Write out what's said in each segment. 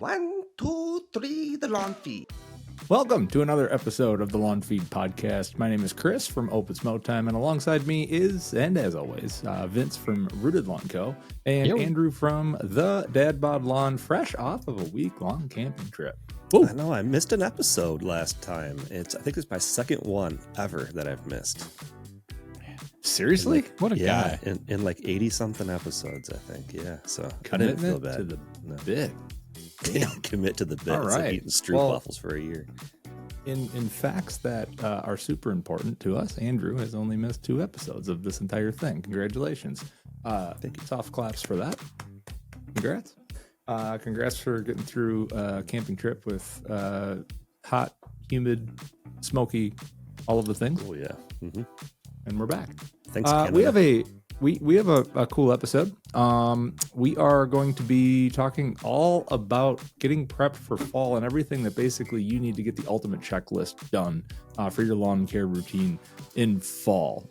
One, two, three, the lawn feed. Welcome to another episode of the Lawn Feed Podcast. My name is Chris from Opus Time, and alongside me is, and as always, Vince from Rooted Lawn Co. and Andrew from the Dad Bod Lawn, fresh off of a week-long camping trip. Whoa. I know, I missed an episode last time. I think it's my second one ever that I've missed. Seriously? What a guy. In like 80-something episodes, I think. Yeah, so I didn't feel bad. To the bit. Commit to the bit. All it's right. like eating stroop waffles for a year. In facts that are super important to us, Andrew has only missed 2 episodes of this entire thing. Congratulations. Thank you. Soft claps for that. Congrats. Congrats for getting through a camping trip with hot, humid, smoky, all of the things. Oh, yeah. Mm-hmm. And we're back. Thanks, Canada. We have a cool episode. We are going to be talking all about getting prepped for fall and everything that basically you need to get the ultimate checklist done for your lawn care routine in fall.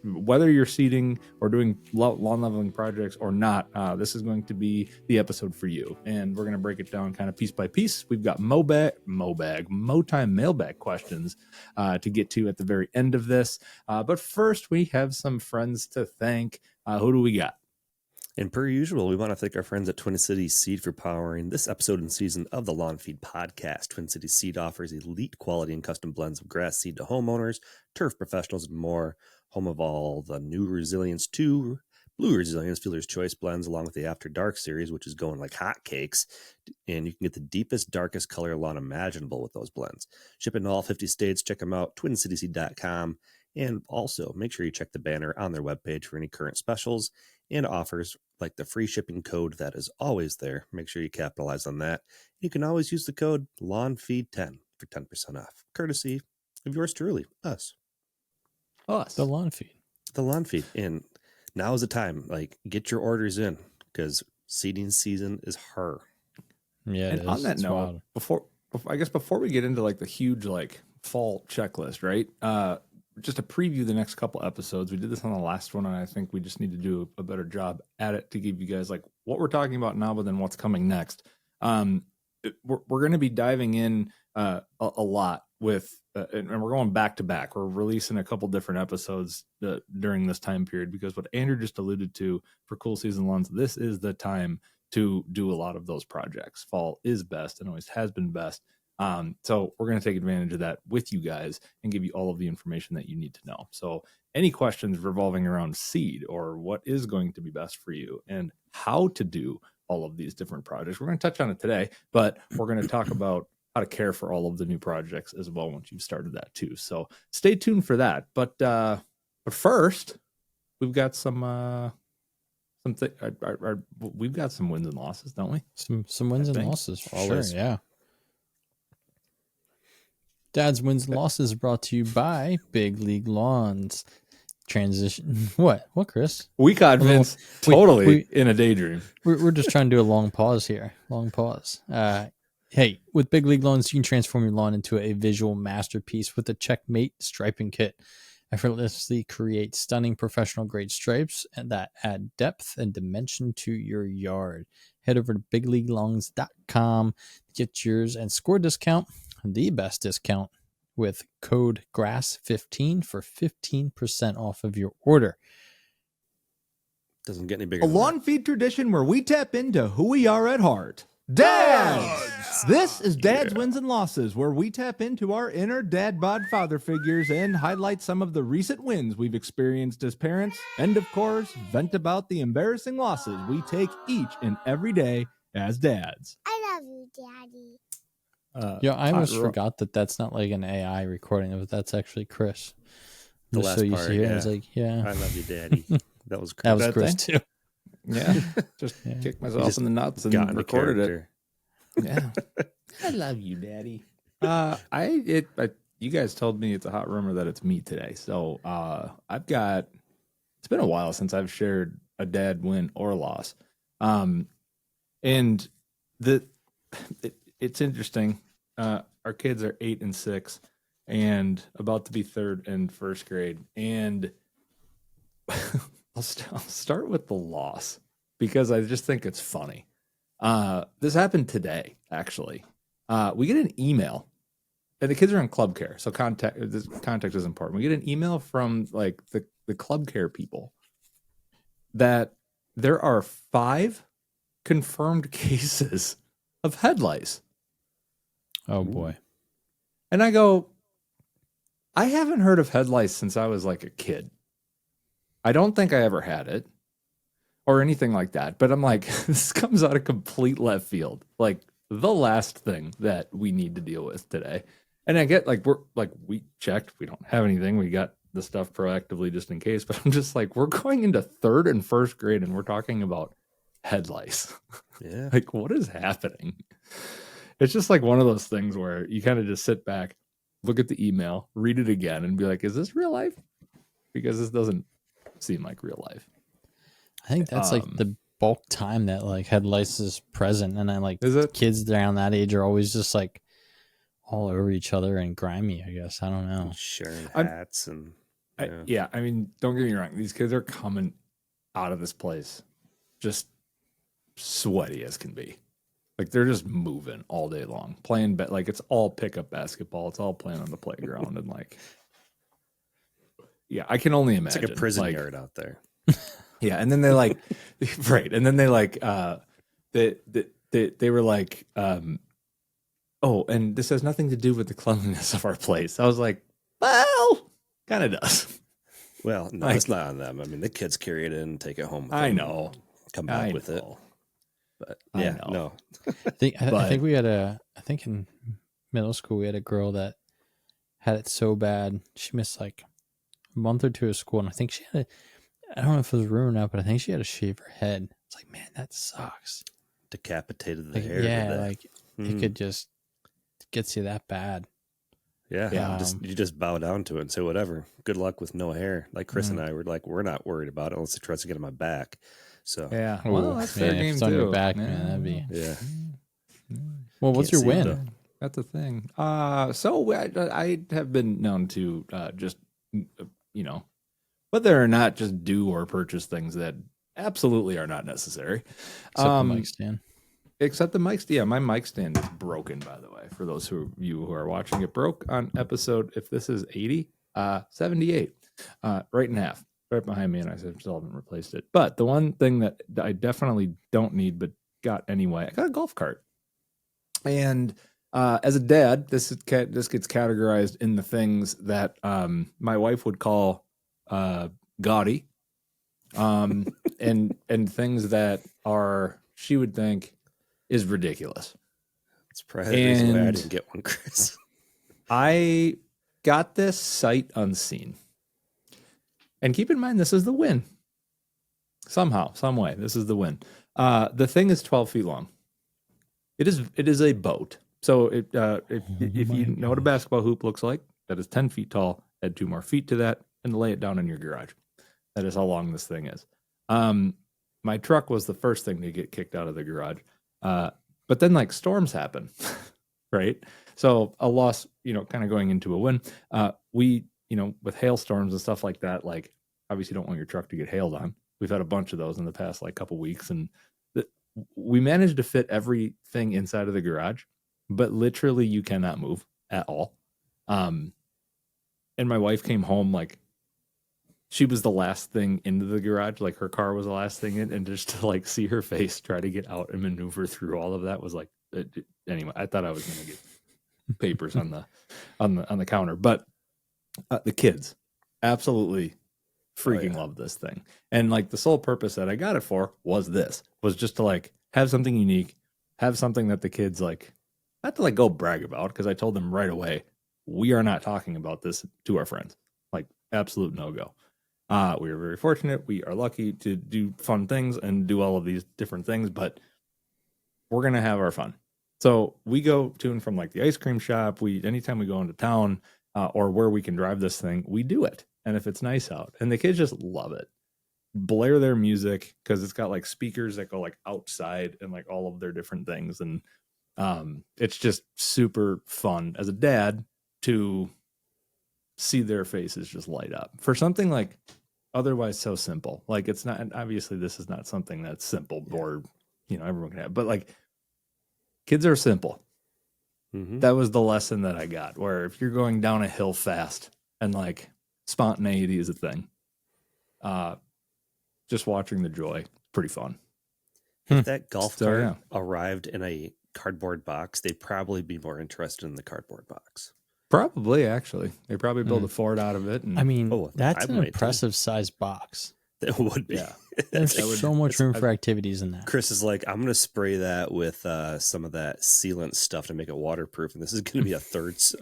Whether you're seeding or doing lawn leveling projects or not, this is going to be the episode for you. And we're going to break it down kind of piece by piece. We've got Motime mailbag questions to get to at the very end of this. But first, we have some friends to thank. Who do we got? And per usual, we want to thank our friends at Twin Cities Seed for powering this episode and season of the Lawn Feed Podcast. Twin Cities Seed offers elite quality and custom blends of grass seed to homeowners, turf professionals, and more. Home of all the new Resilience 2, Blue Resilience, Fielder's Choice blends, along with the After Dark series, which is going like hotcakes. And you can get the deepest, darkest color lawn imaginable with those blends. Shipping to all 50 states. Check them out, twincitieseed.com. And also make sure you check the banner on their webpage for any current specials and offers like the free shipping code that is always there. Make sure you capitalize on that. You can always use the code LawnFeed10 for 10% off, courtesy of yours truly, us. The Lawn Feed. The Lawn Feed. And now is the time. Like, get your orders in because seeding season is her. Yeah. And on that note, before we get into like the huge like fall checklist, right? Just to preview the next couple episodes, we did this on the last one, and I think we just need to do a better job at it to give you guys like what we're talking about now, but then what's coming next. We're going to be diving in a lot with, and we're going back to back. We're releasing a couple different episodes during this time period because what Andrew just alluded to for Cool Season Lawns, this is the time to do a lot of those projects. Fall is best and always has been best. So we're going to take advantage of that with you guys and give you all of the information that you need to know. So any questions revolving around seed or what is going to be best for you and how to do all of these different projects, we're going to touch on it today, but we're going to talk about how to care for all of the new projects as well once you've started that too. So stay tuned for that. But first, we've got we've got some wins and losses, don't we? Some wins and losses for sure. Yeah. Dad's Wins and Losses brought to you by Big League Lawns. Transition. What, Chris? We caught Vince totally in a daydream. We're just trying to do a long pause here. Long pause. Hey, with Big League Lawns, you can transform your lawn into a visual masterpiece with the Checkmate striping kit. Effortlessly create stunning professional grade stripes and that add depth and dimension to your yard. Head over to bigleaguelawns.com to get yours and score discount. The best discount with code GRASS15 for 15% off of your order. Doesn't get any bigger. A lawn feed tradition where we tap into who we are at heart. Dads! This is Dad's Wins and Losses, where we tap into our inner dad bod father figures and highlight some of the recent wins we've experienced as parents, and of course, vent about the embarrassing losses we take each and every day as dads. I love you, Daddy. I almost forgot that that's not like an AI recording of it. That's actually Chris. The last so part, I was like, I love you, Daddy. That was Chris. That was Chris too. Yeah, just kicked myself in the nuts and recorded it. Yeah, I love you, Daddy. You guys told me it's a hot rumor that it's me today, so it's been a while since I've shared a dad win or loss, and it's interesting. Our kids are 8 and 6 and about to be 3rd and 1st grade. And I'll start with the loss because I just think it's funny. This happened today, actually. We get an email, and the kids are in club care, so this context is important. We get an email from like the club care people that there are 5 confirmed cases of head lice. Oh boy. And I go, I haven't heard of head lice since I was like a kid. I don't think I ever had it or anything like that. But I'm like, this comes out of complete left field. Like the last thing that we need to deal with today. And I get like, we checked, we don't have anything. We got the stuff proactively just in case. But I'm just like, we're going into 3rd and 1st grade and we're talking about head lice. Yeah. Like, what is happening? It's just like one of those things where you kind of just sit back, look at the email, read it again, and be like, is this real life? Because this doesn't seem like real life. I think that's like the bulk time that like head lice is present. And I like Is it? kids around that age are always just like all over each other and grimy, I guess. I don't know. Sharing hats and yeah, I mean, don't get me wrong. These kids are coming out of this place just sweaty as can be. Like they're just moving all day long, playing like it's all pickup basketball. It's all playing on the playground and like, yeah, I can only imagine. It's like a prison yard out there. Yeah, and then they like, right, and then they like, they were like, oh, and this has nothing to do with the cleanliness of our place. I was like, well, kind of does. Well, no, like, it's not on them. I mean, the kids carry it in and take it home. I know. Come back with it. But yeah, no. I think we had I think in middle school we had a girl that had it so bad she missed like a month or 2 of school, and I think she had I don't know if it was ruined out, but I think she had to shave her head. It's like, man, that sucks. Decapitated the like, hair. Yeah, like it could just gets you that bad. Yeah, you just bow down to it and say whatever. Good luck with no hair. Like Chris and I were like, we're not worried about it unless it tries to get on my back. So yeah, well, that's fair game if it's on your too. back, yeah. man, that'd be Well, what's your win? That's the thing. So I have been known to just whether or not just do or purchase things that absolutely are not necessary. Except the mic stand. Except the mic stand. Yeah, my mic stand is broken, by the way. For those of you who are watching, it broke on episode, if this is 80, 78, right in half. Right behind me, and I still haven't replaced it. But the one thing that I definitely don't need, but got anyway, I got a golf cart. And as a dad, this gets categorized in the things that my wife would call gaudy, and things that she would think is ridiculous. It's probably the reason why I didn't get one, Chris. I got this sight unseen. And keep in mind, this is the win. Somehow, some way, this is the win. The thing is 12 feet long. It is a boat. So if you know what a basketball hoop looks like, that is 10 feet tall. Add 2 more feet to that and lay it down in your garage. That is how long this thing is. My truck was the first thing to get kicked out of the garage. But then like storms happen, right? So a loss, kind of going into a win. We, with hailstorms and stuff like that, like obviously don't want your truck to get hailed on. We've had a bunch of those in the past like couple weeks, and we managed to fit everything inside of the garage, but literally you cannot move at all. And my wife came home like she was the last thing into the garage, like her car was the last thing in, and just to like see her face try to get out and maneuver through all of that was like anyway. I thought I was going to get papers on the counter, but the kids absolutely freaking love this thing. And like the sole purpose that I got it for was just to like have something unique, have something that the kids like, not to like go brag about, because I told them right away, we are not talking about this to our friends. Like absolute no-go. We are very fortunate. We are lucky to do fun things and do all of these different things, but we're going to have our fun. So we go to and from like the ice cream shop. Anytime we go into town or where we can drive this thing, we do it. And if it's nice out, and the kids just love it, blare their music because it's got like speakers that go like outside and like all of their different things. And it's just super fun as a dad to see their faces just light up for something like otherwise so simple. Like it's not, and obviously this is not something that's simple or everyone can have. But like, kids are simple. Mm-hmm. That was the lesson that I got. Where if you're going down a hill fast and like spontaneity is a thing, just watching the joy, pretty fun. If that golf So, cart yeah. arrived in a cardboard box, they'd probably be more interested in the cardboard box. Probably, actually, they probably build a fort out of it. And, I mean, Oh, that's I an might too. impressive sized box. That would be. yeah, There's That would- so much room that's- for activities in that. Chris is like, I'm going to spray that with some of that sealant stuff to make it waterproof. And this is going to be a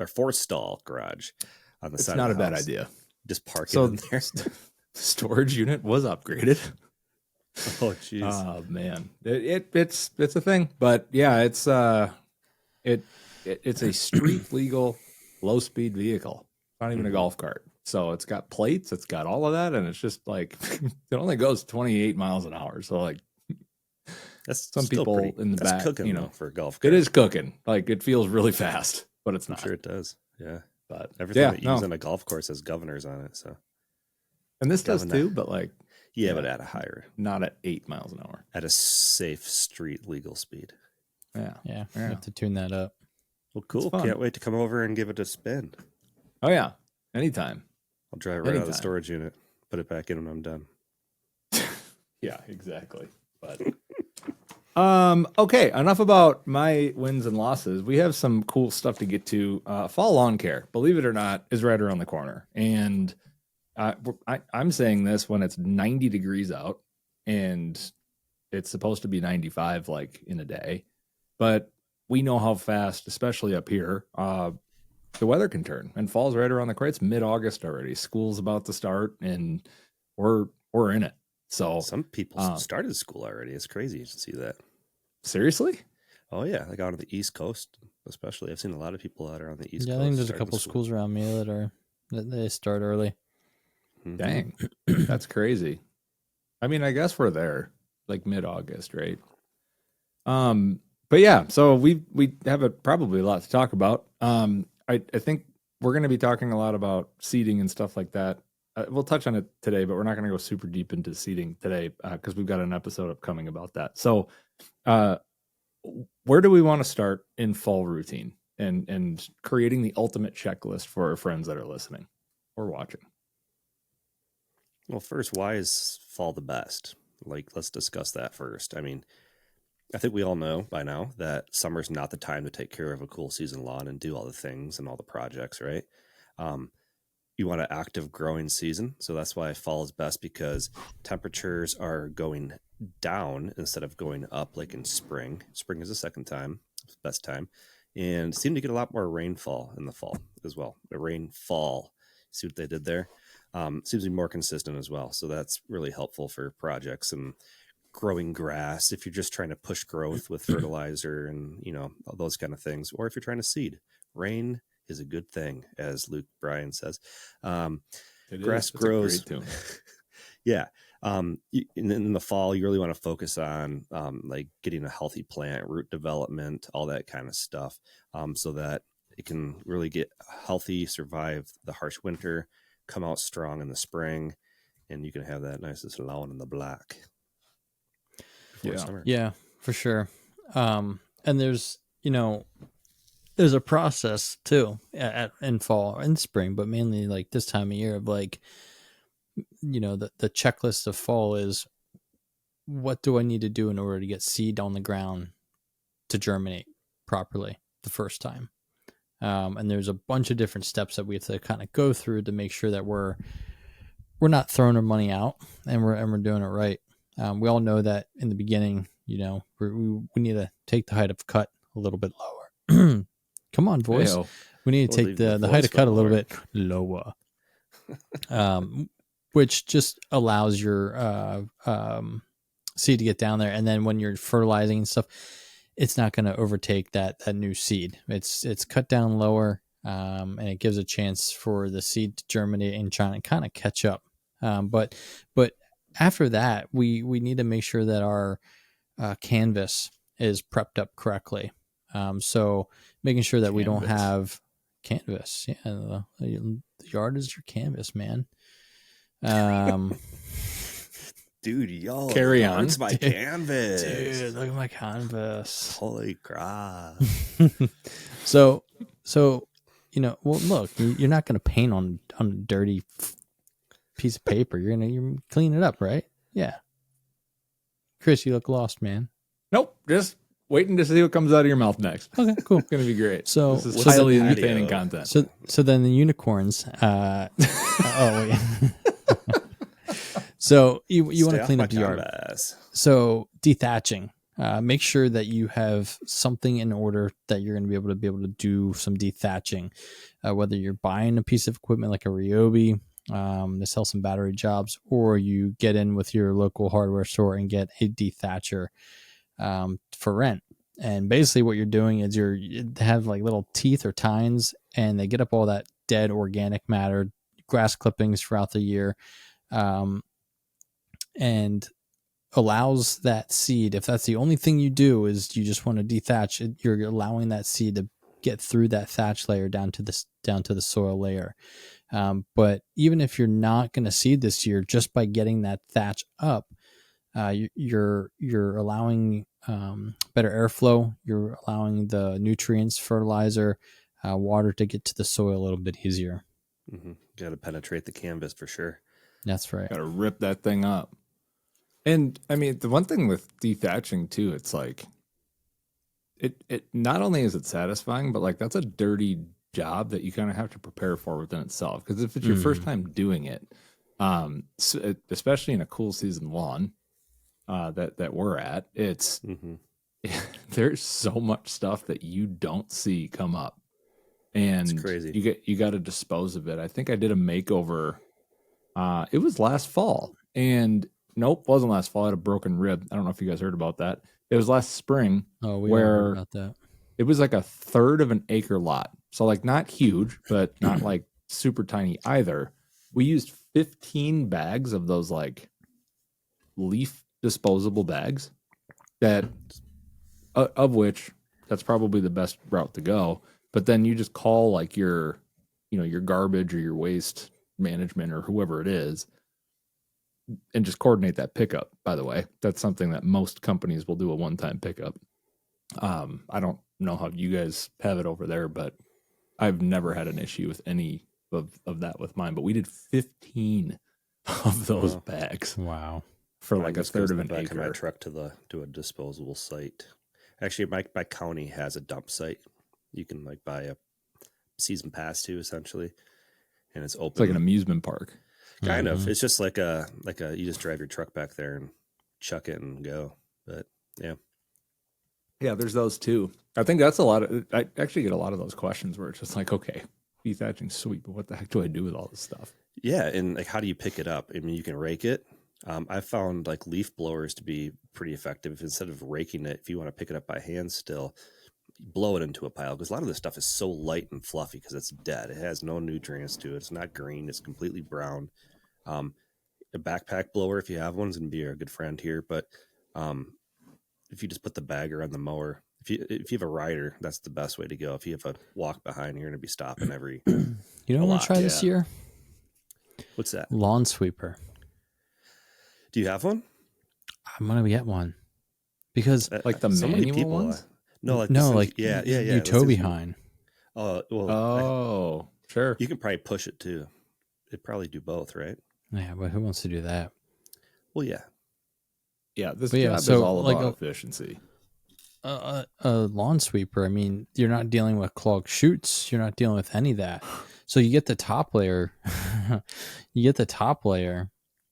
fourth stall garage on the it's side not of a the bad house. idea. Just park So it in there. storage unit was upgraded. Oh, jeez. Oh man, it's a thing, but yeah, it's it's a street legal low speed vehicle, not even a golf cart. So it's got plates, it's got all of that, and it's just like it only goes 28 miles an hour. So like That's some still people pretty, in the that's back, cooking, you though, know, for a golf cart. it is cooking. Like it feels really fast, but it's I'm not. sure it does. Yeah. But Everything yeah, that you use no. on a golf course has governors on it. So And this does Governor. too, but like yeah, but at a higher, not at 8 miles an hour. at a safe street legal speed. Yeah. Yeah, we Yeah. have to tune that up. Well, cool. fun. Can't wait to come over and give it a spin. Oh yeah. Anytime. I'll drive it right out of the Anytime. storage unit, put it back in when I'm done. Yeah, exactly. But okay, enough about my wins and losses. We have some cool stuff to get to. Fall lawn care, believe it or not, is right around the corner. And I'm saying this when it's 90 degrees out and it's supposed to be 95 like in a day. But we know how fast, especially up here, the weather can turn, and fall's right around the corner. It's mid-August already. School's about to start and we're in it. So Some people started school already. It's crazy to see that. seriously? Oh yeah, like out on the East Coast, especially. I've seen a lot of people out on the East Yeah, Coast. I think there's a starting couple school. schools around me that they start early. Mhm. Dang, that's crazy. I mean, I guess we're there, like mid-August, right? But yeah, so we have probably a lot to talk about. I think we're going to be talking a lot about seating and stuff like that. We'll touch on it today, but we're not going to go super deep into seating today because we've got an episode upcoming about that. So, where do we want to start in fall routine and creating the ultimate checklist for our friends that are listening or watching? Well, first, why is fall the best? Like, let's discuss that first. I mean, I think we all know by now that summer's not the time to take care of a cool season lawn and do all the things and all the projects, right? You want an active growing season. So that's why fall is best, because temperatures are going down instead of going up like in spring. Spring is the second time, best time. And seem to get a lot more rainfall in the fall as well. The rainfall, see what they did there? Seems to be more consistent as well. So that's really helpful for projects and growing grass if you're just trying to push growth with fertilizer and, you know, all those kind of things. Or if you're trying to seed, rain is a good thing, as Luke Bryan says. Grass grows. It's a great tune. Yeah. In the fall, you really want to focus on like getting a healthy plant, root development, all that kind of stuff, so that it can really get healthy, survive the harsh winter, come out strong in the spring, and you can have that nicest lawn in the black. before summer. Yeah, for sure. And there's a process too in fall and spring, but mainly like this time of year of like, the checklist of fall is, what do I need to do in order to get seed on the ground to germinate properly the first time? And there's a bunch of different steps that we have to kind of go through to make sure that we're not throwing our money out and we're doing it right. We all know that in the beginning, we need to take the height of cut a little bit lower. Come on, voice. Hey-o. We need to We'll take leave the height voice of cut a one little more. bit lower, which just allows your seed to get down there. And then when you're fertilizing and stuff, it's not going to overtake that new seed. It's cut down lower, and it gives a chance for the seed to germinate and try to kind of catch up. But after that, we need to make sure that our canvas is prepped up correctly. So making sure that we don't Canvas. have canvas. Yeah, the yard is your canvas, man. Dude, yo, Carry on. It's my canvas. Dude, look at my canvas. Holy crap. So, well, look, you're not going to paint on a dirty piece of paper. You're clean it up, right? Yeah. Chris, you look lost, man. Nope, just waiting to see what comes out of your mouth next. Okay, cool. It's going to be great. So, this is what's highly the entertaining patio? content. So then the unicorns. Oh wait. So you want to clean up the yard. So dethatching. Make sure that you have something in order that you're going to be able to do some dethatching. Whether you're buying a piece of equipment like a Ryobi to sell some battery jobs, or you get in with your local hardware store and get a dethatcher for rent. And basically what you're doing is you have like little teeth or tines, and they get up all that dead organic matter, grass clippings throughout the year, and allows that seed, if that's the only thing you do is you just want to dethatch it, you're allowing that seed to get through that thatch layer down to the soil layer. But even if you're not going to seed this year, just by getting that thatch up, you're allowing better airflow. You're allowing the nutrients, fertilizer, water to get to the soil a little bit easier. Mm-hmm. Got to penetrate the canvas for sure. That's right. Got to rip that thing up. And I mean, the one thing with dethatching too, it's like it not only is it satisfying, but like that's a dirty job that you kind of have to prepare for within itself. Because if it's your first time doing it, especially in a cool season lawn that we're at, it's there's so much stuff that you don't see come up, and it's crazy. You got to dispose of it. I think I did a makeover. It was last fall, and nope, wasn't last fall. I had a broken rib. I don't know if you guys heard about that. It was last spring. Oh, we all heard about that. It was like a third of an acre lot. So like not huge, but not like super tiny either. We used 15 bags of those like leaf disposable bags that of which that's probably the best route to go. But then you just call like your garbage or your waste management or whoever it is, and just coordinate that pickup. By the way, that's something that most companies will do, a one-time pickup. I don't know how you guys have it over there, but I've never had an issue with any of that with mine. But we did 15 of those bags. Wow. For like a third of an back acre. of my truck to a disposable site. Actually, my county has a dump site. You can like buy a season pass to, essentially, and it's open. It's like an amusement park. Kind of. It's just like a you just drive your truck back there and chuck it and go. But yeah. Yeah, there's those too. I think that's a lot of, I actually get a lot of those questions where it's just like, okay, dethatching's sweet, but what the heck do I do with all this stuff? Yeah, and like how do you pick it up? I mean, you can rake it. I found like leaf blowers to be pretty effective. Instead of raking it, if you want to pick it up by hand still, blow it into a pile, because a lot of this stuff is so light and fluffy because it's dead. It has no nutrients to it. It's not green. It's completely brown. A backpack blower, if you have one, is going to be a good friend here. But if you just put the bagger on the mower, if you have a rider, that's the best way to go. If you have a walk behind, you're going to be stopping every. You know what I want to try this year? What's that? Lawn sweeper. Do you have one? I'm gonna get one because like the so manual many people ones? Yeah. Tow behind. Oh well. Sure. You can probably push it too. It'd probably do both, right? Yeah, but who wants to do that? Well, yeah. Yeah, this job is all about efficiency. A lawn sweeper, I mean, you're not dealing with clogged chutes. You're not dealing with any of that. So you get the top layer.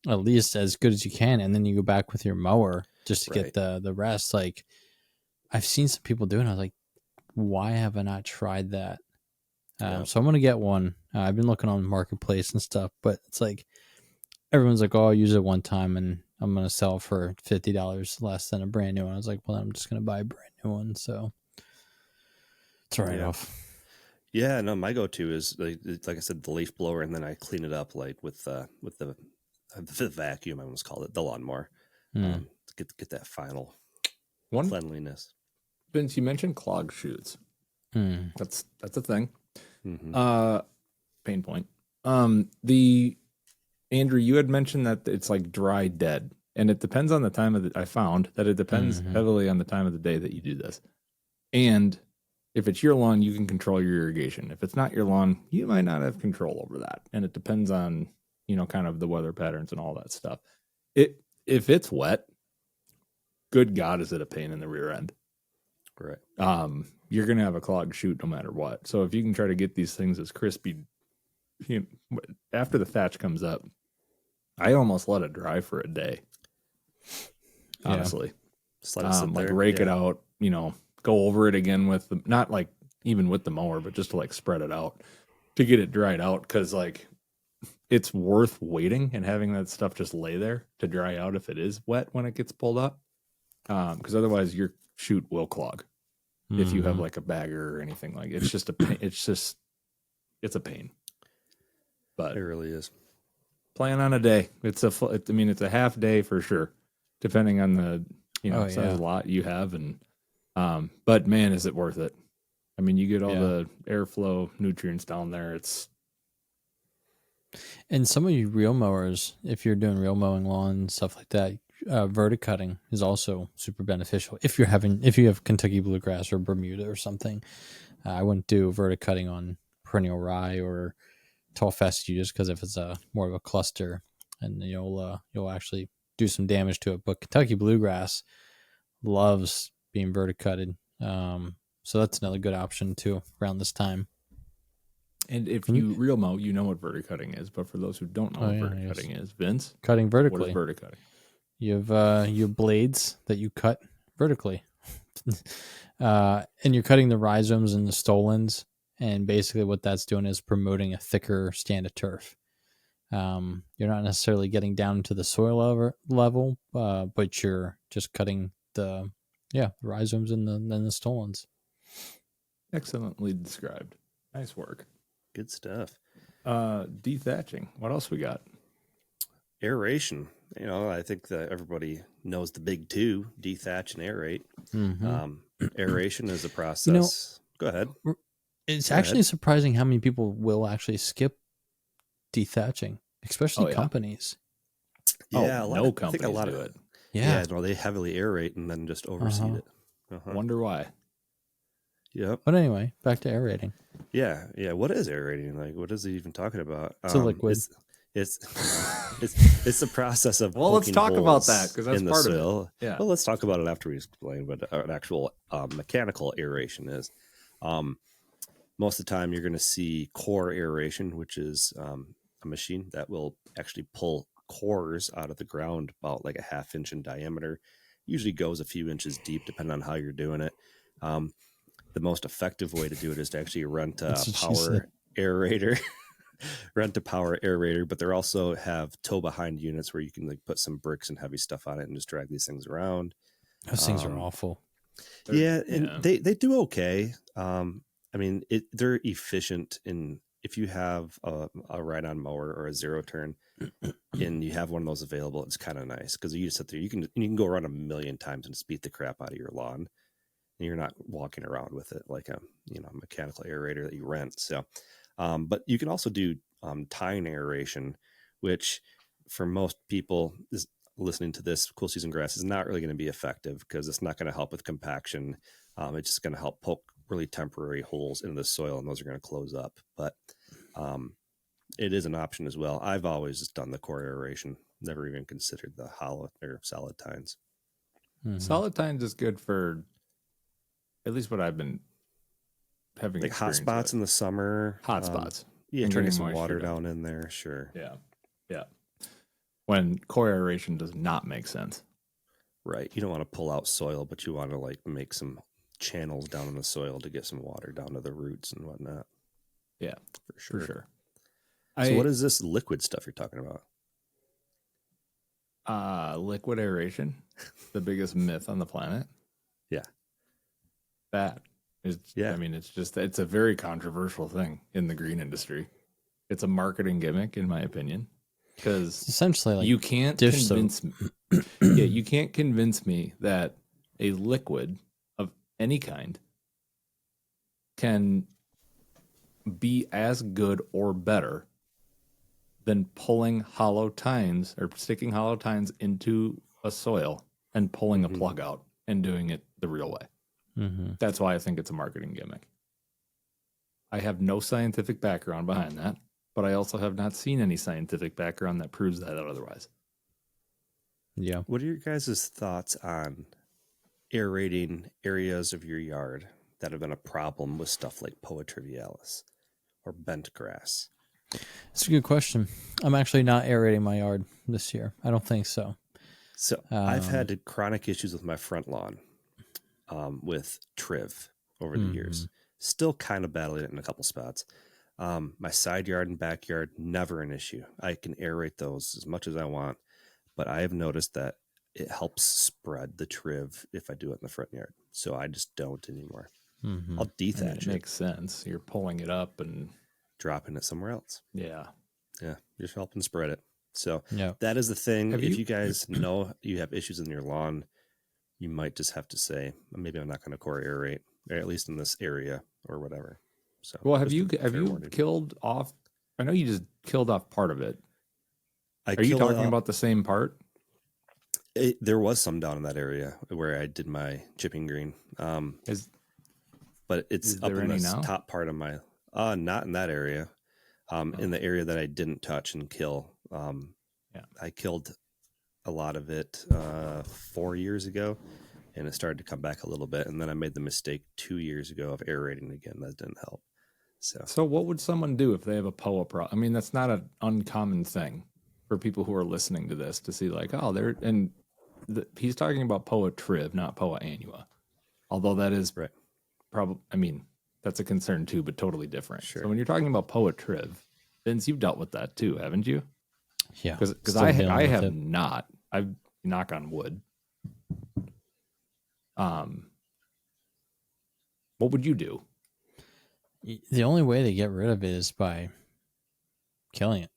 At least as good as you can, and then you go back with your mower just to get the rest. Like, I've seen some people doing it. I was like, why have I not tried that? So I'm going to get one. I've been looking on Marketplace and stuff, but it's like, everyone's like, oh, I'll use it one time and I'm going to sell for $50 less than a brand new one. I was like, well, I'm just going to buy a brand new one. So it's a write-off. Yeah, no, my go-to is like I said, the leaf blower, and then I clean it up like with the vacuum. I almost called it the lawnmower. To get that final cleanliness. Vince, you mentioned clog chutes. That's a thing. Pain point. Andrew, you had mentioned that it's like dry dead. And it depends on the time of the, I found that it depends heavily on the time of the day that you do this. And if it's your lawn, you can control your irrigation. If it's not your lawn, you might not have control over that. And it depends on, kind of the weather patterns and all that stuff. If it's wet, good God, is it a pain in the rear end. Right. You're going to have a clogged chute no matter what. So if you can try to get these things as crispy, after the thatch comes up, I almost let it dry for a day. Honestly, Just let it sit there. rake it out, go over it again with the, not like even with the mower, but just to like spread it out to get it dried out. Cause like it's worth waiting and having that stuff just lay there to dry out if it is wet when it gets pulled up. Cause otherwise your chute will clog if you have like a bagger or anything like it's just a pain. It's a pain, but It really is. plan on a day. It's a half day for sure, depending on the size lot you have, and but man, is it worth it? I mean, you get all the airflow nutrients down there. And some of you reel mowers, if you're doing reel mowing lawns, stuff like that, verticutting is also super beneficial. If you have Kentucky bluegrass or Bermuda or something, I wouldn't do verticutting on perennial rye or tall fescue just because if it's a more of a cluster, and you'll actually do some damage to it. But Kentucky bluegrass loves being verticutted, so that's another good option too around this time. And if you reel mow, you know what verticutting is. But for those who don't know what verticutting is, Vince, cutting vertically. What is verticutting? You have your blades that you cut vertically, and you're cutting the rhizomes and the stolons. And basically, what that's doing is promoting a thicker stand of turf. You're not necessarily getting down to the soil level, but you're just cutting the rhizomes and the stolons. Excellently described. Nice work. Good stuff. Dethatching. What else we got? Aeration. I think that everybody knows the big two: dethatch and aerate. Aeration is a process. Go ahead. It's actually surprising how many people will actually skip dethatching, especially companies. Yeah, companies I think a lot do of it. Yeah, no, they heavily aerate and then just overseed it. Wonder why. Yep. But anyway, back to aerating. Yeah. What is aerating? Like, what is he even talking about? It's a liquid. It's the process of well, let's talk about that because that's in the part soil. of it. Yeah. Well, let's talk about it after we explain what an actual mechanical aeration is. Most of the time, you're going to see core aeration, which is a machine that will actually pull cores out of the ground about like a half-inch in diameter. Usually goes a few inches deep, depending on how you're doing it. The most effective way to do it is to actually rent a power aerator. Rent a power aerator, but they also have tow behind units where you can like put some bricks and heavy stuff on it and just drag these things around. Those things are awful. They do okay. They're efficient if you have a ride-on mower or a zero turn and you have one of those available, it's kind of nice because you just sit there, you can go around a million times and just beat the crap out of your lawn. And you're not walking around with it like a mechanical aerator that you rent. So, but you can also do tine aeration, which for most people is listening to this, cool season grass is not really going to be effective because it's not going to help with compaction. It's just going to help poke really temporary holes into the soil, and those are going to close up. But it is an option as well. I've always just done the core aeration, never even considered the hollow or solid tines. Solid tines is good for at least what I've been having. Like hot spots in the summer. Hot spots. Yeah, turning some water down in there. Sure. Yeah. When core aeration does not make sense. Right. You don't want to pull out soil, but you want to like make some channels down in the soil to get some water down to the roots and whatnot. Yeah, for sure. So what is this liquid stuff you're talking about? Liquid aeration, the biggest myth on the planet. Yeah. That is, I mean, it's a very controversial thing in the green industry. It's a marketing gimmick, in my opinion, because essentially like you can't convince me. Yeah, you can't convince me that a liquid of any kind can be as good or better than pulling hollow tines or sticking hollow tines into a soil and pulling a plug out and doing it the real way. Mm-hmm. That's why I think it's a marketing gimmick. I have no scientific background behind that, but I also have not seen any scientific background that proves that otherwise. Yeah. What are your guys' thoughts on aerating areas of your yard that have been a problem with stuff like Poa trivialis or bent grass? It's a good question. I'm actually not aerating my yard this year. I don't think so. So I've had chronic issues with my front lawn with triv over the years. Still kind of battling it in a couple spots. My side yard and backyard, never an issue. I can aerate those as much as I want, but I have noticed that it helps spread the triv if I do it in the front yard. So I just don't anymore. I'll dethatch It makes sense. You're pulling it up and dropping it somewhere else. yeah. Yeah, just helping spread it. So Yeah. that is the thing. Have If you- you guys know you have issues in your lawn, you might just have to say, maybe I'm not going to core aerate, or at least in this area or whatever. So, Well, have just you a fair warning. killed off? I know you just killed off part of it. I Are you killed talking about the same part? There was some down in that area where I did my chipping green. But it's is up there in the any now? top part of my, not in that area. In the area that I didn't touch and kill. I killed a lot of it 4 years ago, and it started to come back a little bit. And then I made the mistake 2 years ago of aerating again. That didn't help. So what would someone do if they have a POA problem? I mean, that's not an uncommon thing for people who are listening to this to see like, oh, they're, and he's talking about POA triv, not POA annua. Although that is Right. probably, I mean, that's a concern too, but totally different. Sure. So when you're talking about POA triv, Vince, you've dealt with that too, haven't you? Yeah. Because Still I dealing with have it. not. I've knock on wood. What would you do? The only way to get rid of it is by killing it.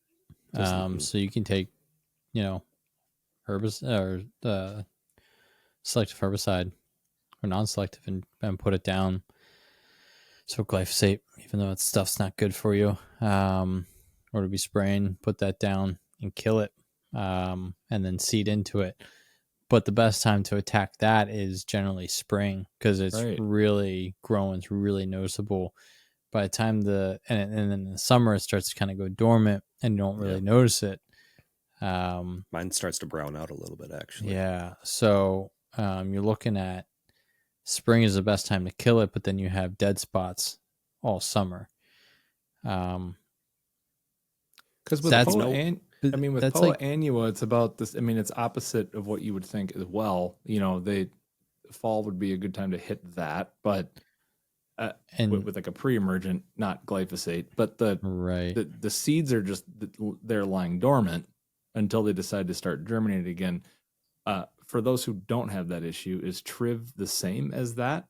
Just So you can take, herbicide or selective herbicide or non-selective and put it down. So glyphosate, even though that stuff's not good for you, or to be spraying, put that down and kill it, and then seed into it. But the best time to attack that is generally spring because it's Right. really growing, it's really noticeable. By the time and then in the summer it starts to kind of go dormant and you don't really notice it. mine starts to brown out a little bit, actually. Yeah. So you're looking at spring is the best time to kill it, but then you have dead spots all summer. Because with That's POA, with that's POA like- annua, it's about this. I mean, it's opposite of what you would think as well. Fall would be a good time to hit that, but and with like a pre-emergent, not glyphosate, but right. the seeds are just they're lying dormant until they decide to start germinating again. For those who don't have that issue, is triv the same as that?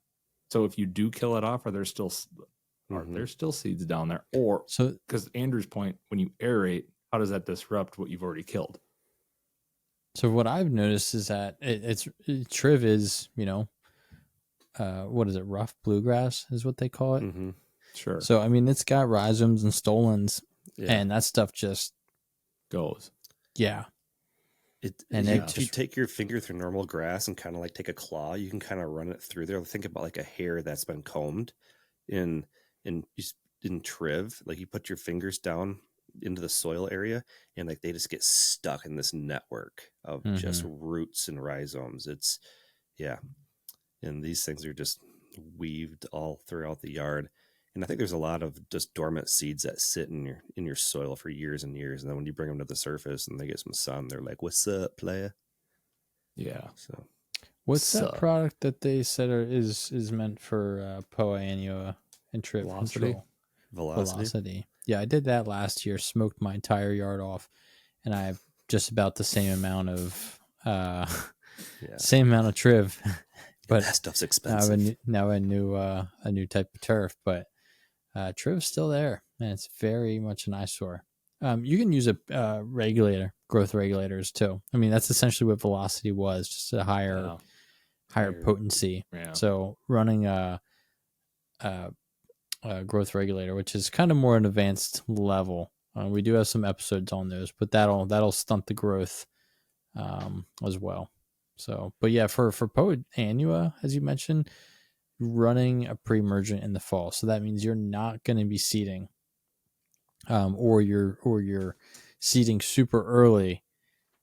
So if you do kill it off, are there still seeds down there? Or So because Andrew's point, when you aerate, how does that disrupt what you've already killed? So what I've noticed is that triv is, what is it? Rough bluegrass is what they call it. Mm-hmm. Sure. So, I mean, it's got rhizomes and stolons Yeah. and that stuff just, Goes. yeah. And If you take your finger through normal grass and kind of like take a claw, you can kind of run it through there. Think about like a hair that's been combed in triv. Like you put your fingers down into the soil area and like they just get stuck in this network of just roots and rhizomes. And these things are just weaved all throughout the yard. And I think there's a lot of just dormant seeds that sit in your soil for years and years. And then when you bring them to the surface and they get some sun, they're like, "What's up, playa?" Yeah. So What's that product that they said is meant for POA annua and triv control? Velocity. Yeah, I did that last year. Smoked my entire yard off, and I have just about the same amount of triv. But that stuff's expensive. Now a new type of turf, but triv's still there, and it's very much an eyesore. You can use a growth regulators too. I mean, that's essentially what velocity was, just a higher potency. Yeah. So running a growth regulator, which is kind of more an advanced level, We do have some episodes on those, but that'll stunt the growth as well. So, but yeah, for Poa annua, as you mentioned, running a pre-emergent in the fall, so that means you're not going to be seeding, or you're seeding super early,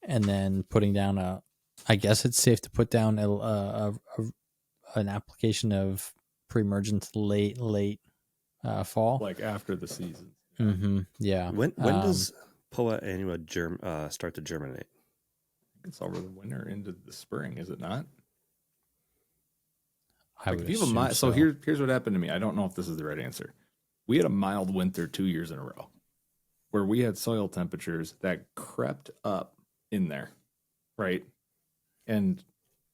and then putting down I guess it's safe to put down an application of pre-emergent late fall, like after the season. Yeah. When does Poa annua start to germinate? It's over the winter into the spring, is it not? I would assume so. so. Here's what happened to me. I don't know if this is the right answer. We had a mild winter 2 years in a row where we had soil temperatures that crept up in there, right? And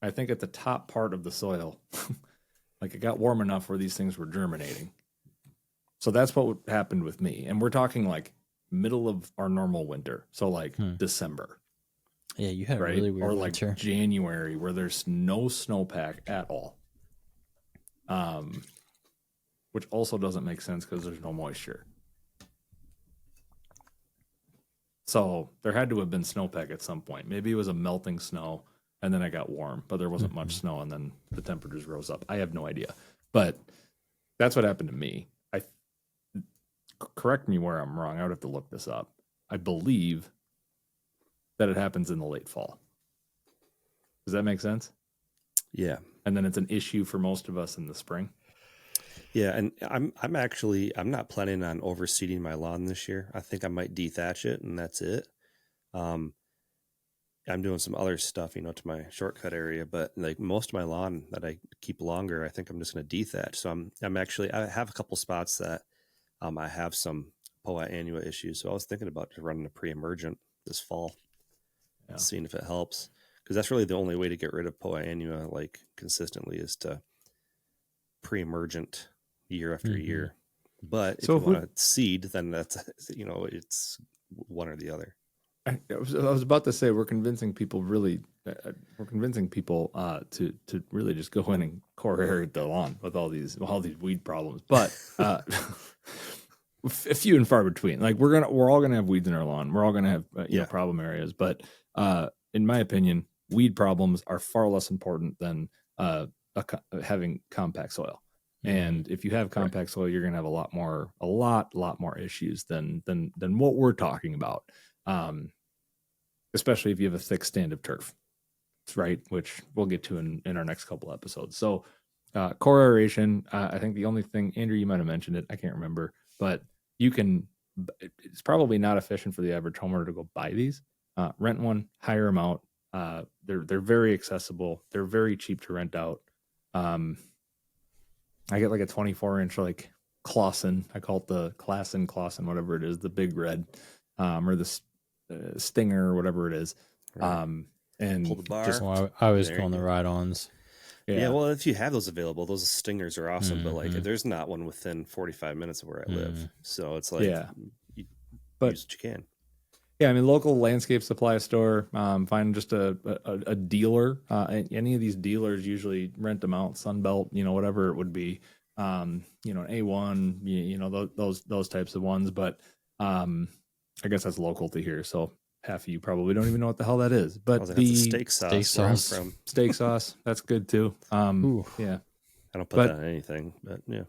I think at the top part of the soil, like it got warm enough where these things were germinating. So that's what happened with me. And we're talking like middle of our normal winter. So like December. Yeah, you had a right? really weird Or like winter. January where there's no snowpack at all. Which also doesn't make sense because there's no moisture. So there had to have been snowpack at some point. Maybe it was a melting snow and then it got warm, but there wasn't much snow and then the temperatures rose up. I have no idea. But that's what happened to me. Correct me where I'm wrong. I would have to look this up. I believe that it happens in the late fall. Does that make sense? Yeah. And then it's an issue for most of us in the spring. Yeah, and I'm not planning on overseeding my lawn this year. I think I might dethatch it and that's it. I'm doing some other stuff, to my shortcut area, but like most of my lawn that I keep longer, I think I'm just going to dethatch. So I have a couple spots that I have some Poa annua issues. So I was thinking about running a pre-emergent this fall, seeing if it helps, because that's really the only way to get rid of Poa annua like consistently is to pre-emergent year after year. But if you want to seed, then that's it's one or the other. I was about to say we're convincing people to really just go in and core aerate the lawn with all these weed problems, but few and far between. Like we're all gonna have weeds in our lawn. We're all gonna have problem areas, but in my opinion, weed problems are far less important than having compact soil. And if you have compact soil, you're gonna have a lot more issues than what we're talking about. Especially if you have a thick stand of turf, right? Which we'll get to in our next couple episodes. So core aeration, I think the only thing, Andrew, you might have mentioned it, I can't remember, but it's probably not efficient for the average homeowner to go buy these. Rent one, hire them out. They're very accessible. They're very cheap to rent out. I get like a 24-inch like Clausen. I call it the Clausen, whatever it is, the big red, or the Stinger or whatever it is. Right. And pull the bar. Just I was going the ride-ons. Yeah, well, if you have those available, those Stingers are awesome. But like, there's not one within 45 minutes of where I live, so it's like, you but use what you can. Yeah, I mean, local landscape supply store. Find just a dealer. Any of these dealers usually rent them out. Sunbelt, whatever it would be. An A1, those types of ones. But I guess that's local to here. So half of you probably don't even know what the hell that is. But That's the steak sauce. From. Steak sauce, that's good too. Yeah. I don't put that on anything, but yeah.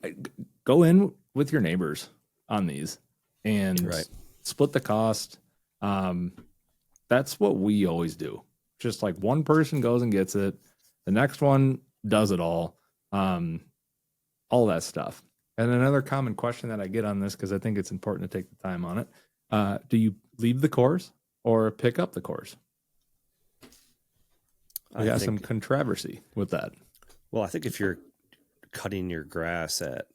Go in with your neighbors on these and split the cost. That's what we always do. Just like one person goes and gets it, the next one does it all that stuff. And another common question that I get on this, because I think it's important to take the time on it, do you leave the cores or pick up the cores? I got some controversy with that. Well, I think if you're cutting your grass at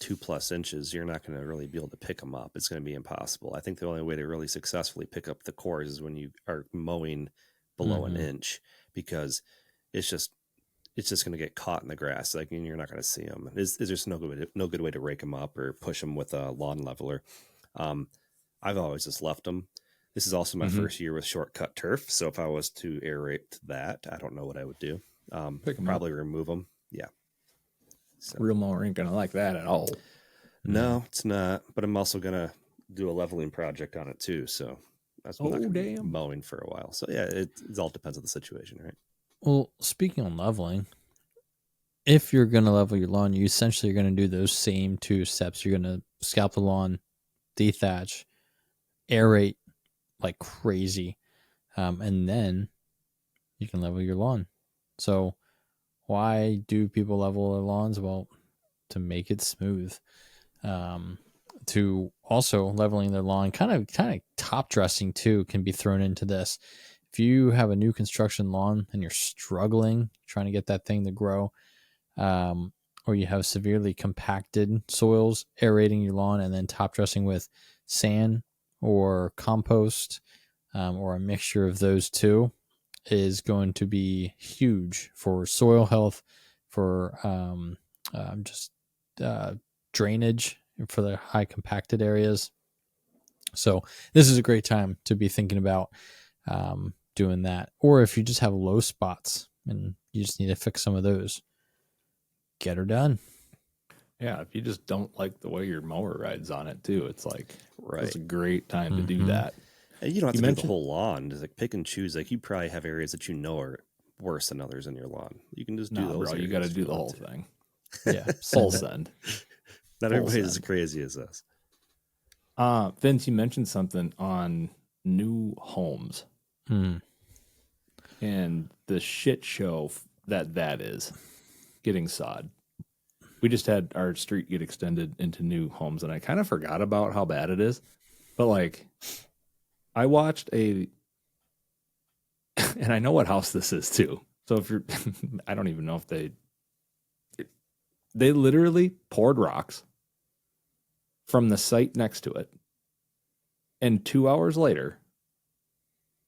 2+ inches, you're not going to really be able to pick them up. It's going to be impossible. I think the only way to really successfully pick up the cores is when you are mowing below an inch, because it's just going to get caught in the grass. Like, and you're not going to see them. There's just no good way to rake them up or push them with a lawn leveler. I've always just left them. This is also my first year with shortcut turf. So if I was to aerate that, I don't know what I would do. Probably remove them. Yeah. So. Real mower ain't gonna like that at all. No, it's not. But I'm also gonna do a leveling project on it too. So that's not Oh, going to be damn. mowing for a while. So yeah, it all depends on the situation, right? Well, speaking on leveling, if you're going to level your lawn, you essentially are going to do those same 2 steps. You're going to scalp the lawn, dethatch, aerate like crazy, and then you can level your lawn. So why do people level their lawns? Well, to make it smooth. To also leveling their lawn, kind of top dressing too can be thrown into this. If you have a new construction lawn and you're struggling trying to get that thing to grow, or you have severely compacted soils, aerating your lawn and then top dressing with sand or compost, or a mixture of those two is going to be huge for soil health, for just drainage for the high compacted areas. So this is a great time to be thinking about doing that. Or if you just have low spots and you just need to fix some of those, get her done. Yeah, if you just don't like the way your mower rides on it too, it's like Right. it's a great time to do Mhm. that. And you don't have You to do the mentioned- whole lawn. Just like pick and choose. Like you probably have areas that you know are worse than others in your lawn. You can just do No, those. bro, you areas got to if do you the want whole to. thing. Yeah, Full send it. send. Not Full everybody's as send. crazy as us. Vince, you mentioned something on new homes and the shit show that is getting sod. We just had our street get extended into new homes, and I kind of forgot about how bad it is. But like, I watched and I know what house this is too. So if you're, I don't even know if they literally poured rocks from the site next to it, and 2 hours later,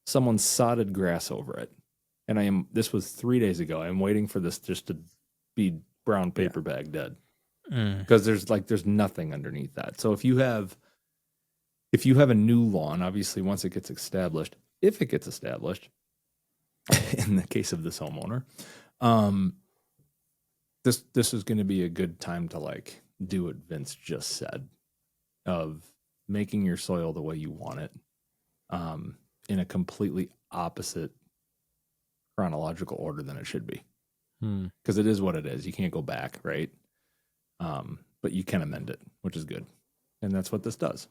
someone sodded grass over it. And this was 3 days ago. I'm waiting for this just to be brown paper bag dead. Because there's nothing underneath that. So if you have a new lawn, obviously once it gets established, if it gets established, in the case of this homeowner, this is going to be a good time to like do what Vince just said, of making your soil the way you want it, in a completely opposite chronological order than it should be, because it is what it is. You can't go back, right? But you can amend it, which is good, and that's what this does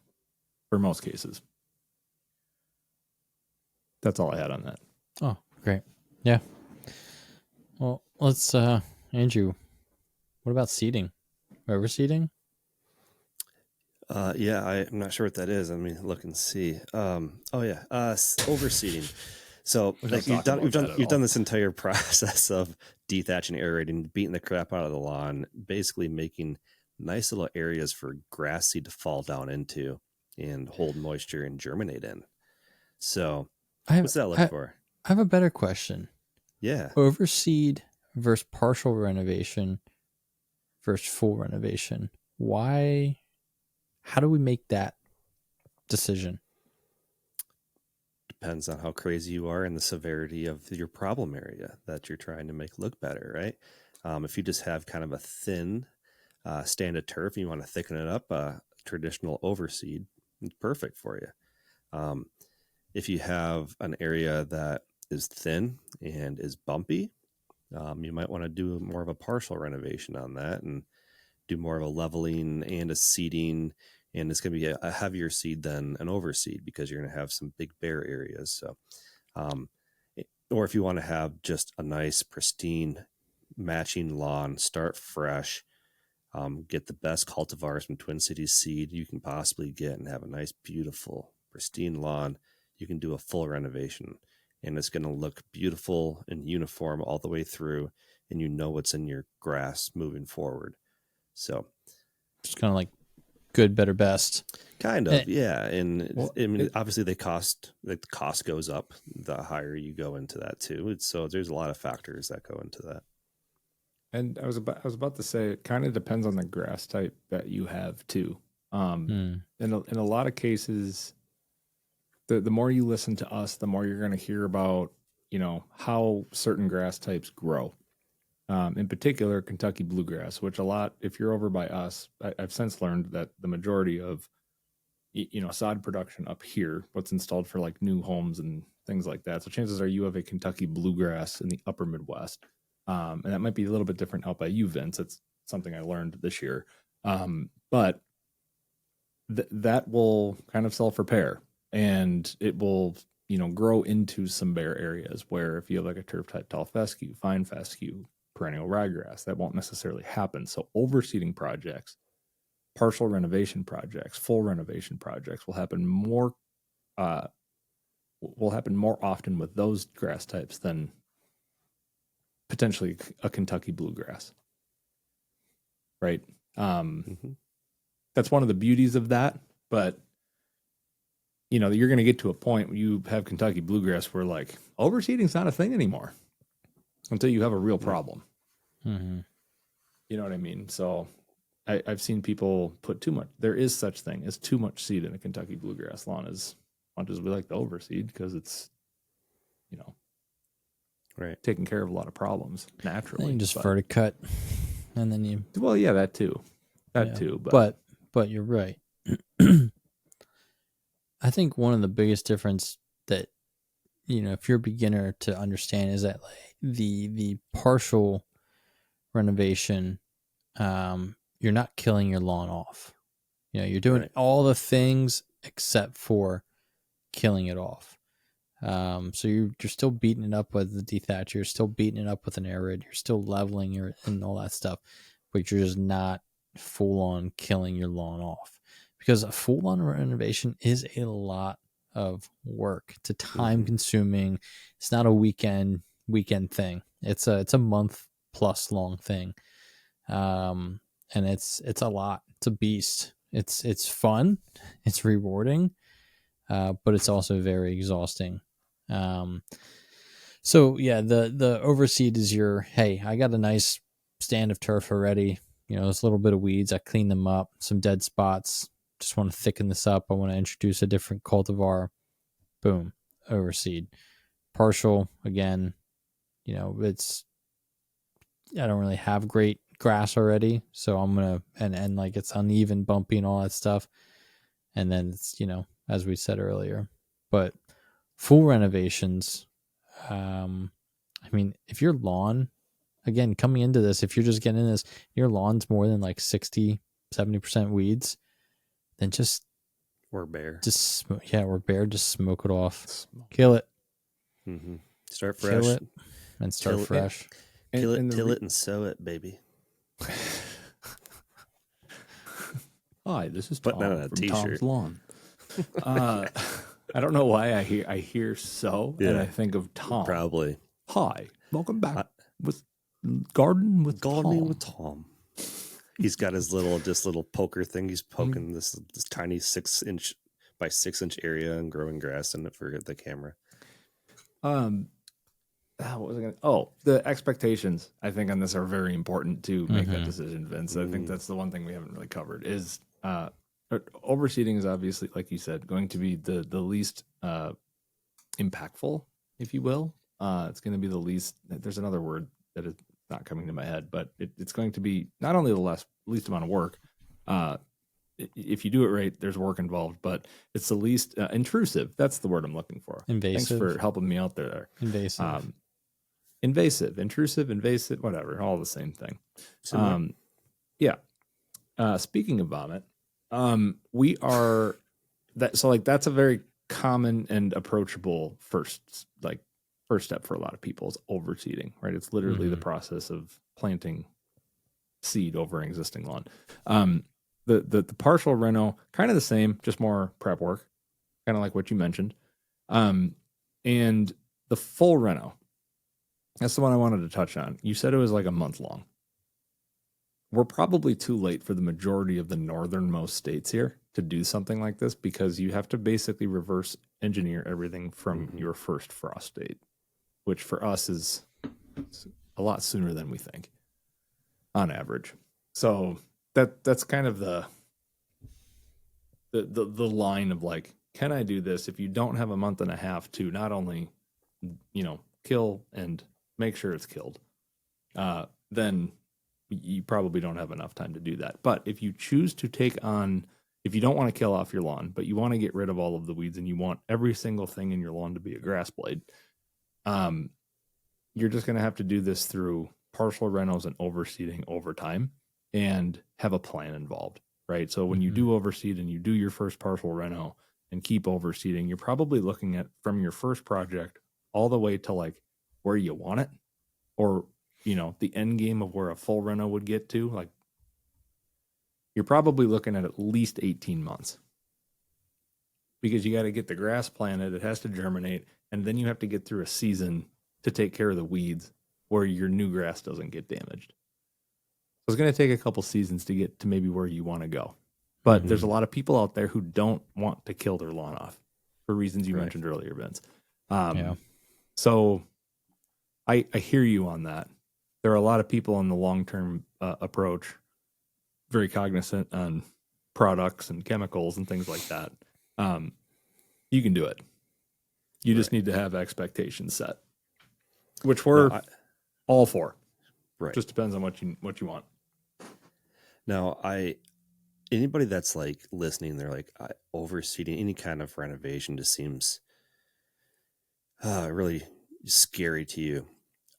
for most cases. That's all I had on that. Oh, great. Yeah. Well, let's Andrew, what about seeding? Overseeding? Yeah, I'm not sure what that is. Let me look and see. Overseeding. So We like don't talk about that at you've done all. this entire process of dethatching, aerating, beating the crap out of the lawn, basically making nice little areas for grass seed to fall down into and hold moisture and germinate in. So what's that look for? I have a better question. Yeah. Overseed versus partial renovation versus full renovation. Why? How do we make that decision? Depends on how crazy you are and the severity of your problem area that you're trying to make look better, right? If you just have kind of a thin stand of turf and you want to thicken it up, traditional overseed is perfect for you. If you have an area that is thin and is bumpy, you might want to do more of a partial renovation on that and do more of a leveling and a seeding. And it's going to be a heavier seed than an overseed because you're going to have some big bare areas. So, or if you want to have just a nice, pristine, matching lawn, start fresh, get the best cultivars from Twin Cities Seed you can possibly get and have a nice, beautiful, pristine lawn, you can do a full renovation. And it's going to look beautiful and uniform all the way through. And you know what's in your grass moving forward. So, Just kind of like good, better, best. kind of, yeah. And Well, I mean, obviously, the cost goes up the higher you go into that too. So there's a lot of factors that go into that. And I was about to say, it kind of depends on the grass type that you have too. In a lot of cases, the more you listen to us, the more you're going to hear about, how certain grass types grow. In particular, Kentucky bluegrass, which if you're over by us, I've since learned that the majority of sod production up here, what's installed for like new homes and things like that. So chances are you have a Kentucky bluegrass in the upper Midwest. And that might be a little bit different out by you, Vince. It's something I learned this year. But that will kind of self-repair, and it will, grow into some bare areas where if you have like a turf type tall fescue, fine fescue, perennial ryegrass, that won't necessarily happen. So overseeding projects, partial renovation projects, full renovation projects will happen more often with those grass types than potentially a Kentucky bluegrass. Right? That's one of the beauties of that, but you're going to get to a point where you have Kentucky bluegrass where like overseeding's not a thing anymore until you have a real problem. Mm-hmm. You know what I mean? So I've seen people put too much. There is such thing as too much seed in a Kentucky bluegrass lawn as much as we like to overseed, because it's, right, taking care of a lot of problems naturally. And you just verticut, and then you. Well, yeah, that too. Too. But you're right. I think one of the biggest difference that, if you're a beginner to understand is that like the partial renovation, you're not killing your lawn off. You're doing all the things except for killing it off. So you're still beating it up with the dethatcher, you're still beating it up with an aerator, you're still leveling and all that stuff, but you're just not full on killing your lawn off, because a full on renovation is a lot of work. It's a time consuming. It's not a weekend thing. It's a month plus long thing. And it's a lot. It's a beast. It's fun. It's rewarding. But it's also very exhausting. So yeah, the overseed is your, hey, I got a nice stand of turf already. There's a little bit of weeds. I clean them up, some dead spots. Just want to thicken this up. I want to introduce a different cultivar. Boom, overseed. Partial, again, it's, I don't really have great grass already, so I'm gonna and like it's uneven, bumpy, and all that stuff. And then it's, as we said earlier, but full renovations. If your lawn, again, coming into this, if you're just getting in this, your lawn's more than like 60-70% weeds, then just or bare, we're bare. Just smoke it off, kill it, start fresh, kill it, and start fresh. Kill it, till it, and sow it, baby. Hi, this is Tom putting that on a from t-shirt. Tom's Lawn. I don't know why I hear so, and I think of Tom. Probably. Hi, welcome back with Gardening with Tom. He's got his little poker thing. He's poking this tiny 6-inch by 6-inch area and growing grass in it for the camera. What was I gonna? The expectations, I think, on this are very important to make that decision, Vince. I think that's the one thing we haven't really covered is overseeding is obviously, like you said, going to be the least impactful, if you will. It's going to be the least. There's another word that is not coming to my head, but it's going to be not only the least amount of work. If you do it right, there's work involved, but it's the least intrusive. That's the word I'm looking for. Invasive. Thanks for helping me out there. Invasive, intrusive, invasive, whatever, all the same thing. Speaking of vomit, we are that. So like, that's a very common and approachable first step for a lot of people is overseeding, right? It's literally the process of planting seed over an existing lawn. The partial reno, kind of the same, just more prep work, kind of like what you mentioned. And the full reno, that's the one I wanted to touch on. You said it was like a month long. We're probably too late for the majority of the northernmost states here to do something like this, because you have to basically reverse engineer everything from your first frost date, which for us is a lot sooner than we think on average. So that's kind of the line of like, can I do this? If you don't have a month and a half to not only, kill and make sure it's killed, then you probably don't have enough time to do that. But if you choose to if you don't want to kill off your lawn, but you want to get rid of all of the weeds and you want every single thing in your lawn to be a grass blade, you're just going to have to do this through partial renos and overseeding over time and have a plan involved, right? So when you do overseed and you do your first partial reno and keep overseeding, you're probably looking at from your first project all the way to like where you want it, or, you know, the end game of where a full reno would get to. Like, you're probably looking at least 18 months, because you got to get the grass planted, it has to germinate, and then you have to get through a season to take care of the weeds where your new grass doesn't get damaged. So it's going to take a couple seasons to get to maybe where you want to go. But there's a lot of people out there who don't want to kill their lawn off for reasons you mentioned earlier, Vince. So I hear you on that. There are a lot of people on the long-term approach very cognizant on products and chemicals and things like that. You can do it. You just need to have expectations set, which we're all for. Right. Just depends on what you want. Now, anybody that's like listening, they're like, overseeding any kind of renovation just seems really scary to you.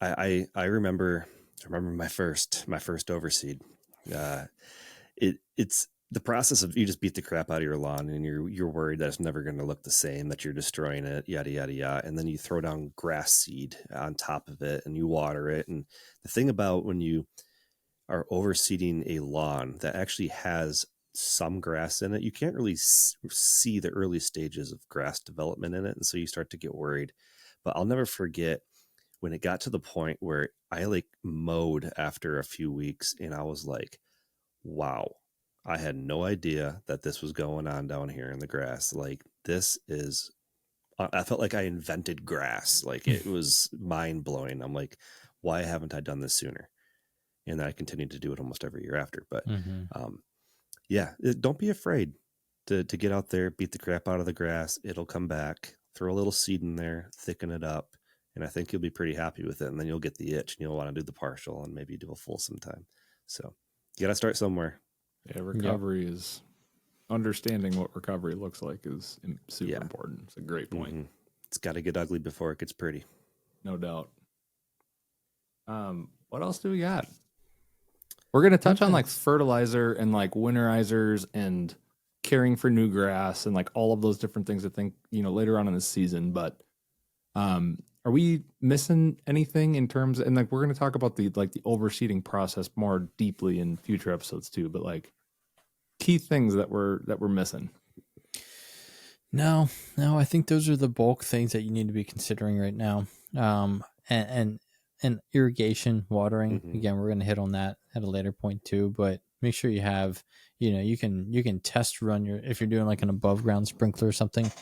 I remember my first overseed. It's the process of, you just beat the crap out of your lawn and you're worried that it's never going to look the same, that you're destroying it, yada yada yada, and then you throw down grass seed on top of it and you water it. And the thing about when you are overseeding a lawn that actually has some grass in it, you can't really see the early stages of grass development in it, and so you start to get worried. But I'll never forget when it got to the point where I like mowed after a few weeks and I was like, wow, I had no idea that this was going on down here in the grass. Like, this is, I felt like I invented grass. Like, it was mind blowing. I'm like, why haven't I done this sooner? And I continued to do it almost every year after. But don't be afraid to get out there, beat the crap out of the grass. It'll come back. Throw a little seed in there, thicken it up, and I think you'll be pretty happy with it. And then you'll get the itch and you'll want to do the partial and maybe do a full sometime. So you got to start somewhere. Yeah, recovery is understanding what recovery looks like is super important. It's a great point. Mm-hmm. It's got to get ugly before it gets pretty. No doubt. What else do we got? We're going to touch on like fertilizer and like winterizers and caring for new grass and like all of those different things, I think, you know, later on in the season. But are we missing anything in terms, and like we're going to talk about the overseeding process more deeply in future episodes too, but like key things that we're missing? No, I think those are the bulk things that you need to be considering right now. And irrigation, watering. Again, we're going to hit on that at a later point too, but make sure you have, you know, you can test run if you're doing like an above ground sprinkler or something,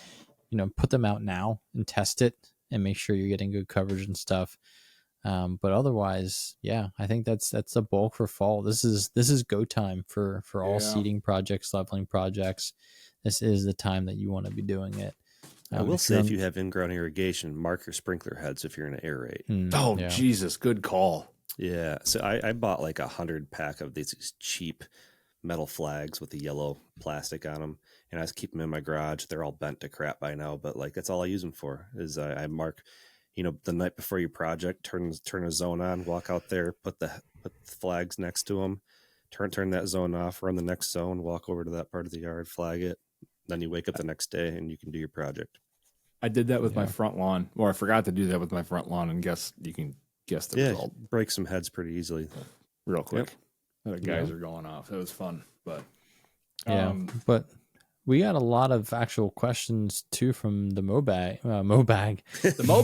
you know, put them out now and test it and make sure you're getting good coverage and stuff. But otherwise, I think that's the bulk for fall. This is go time for all seeding projects, leveling projects. This is the time that you want to be doing it. I will say, if you have in-ground irrigation, mark your sprinkler heads if you're going to aerate. Jesus, good call. Yeah, so I bought like 100 pack of these cheap metal flags with the yellow plastic on them, and I just keep them in my garage. They're all bent to crap by now, but like that's all I use them for. Is I mark, you know, the night before your project, turn a zone on, walk out there, put the flags next to them, turn that zone off, run the next zone, walk over to that part of the yard, flag it. Then you wake up the next day and you can do your project. I did that with my front lawn, or I forgot to do that with my front lawn, and you can guess the result. Break some heads pretty easily. Real quick. The guys are going off. It was fun, but but we got a lot of actual questions too from the Mailbag. The Mailbag.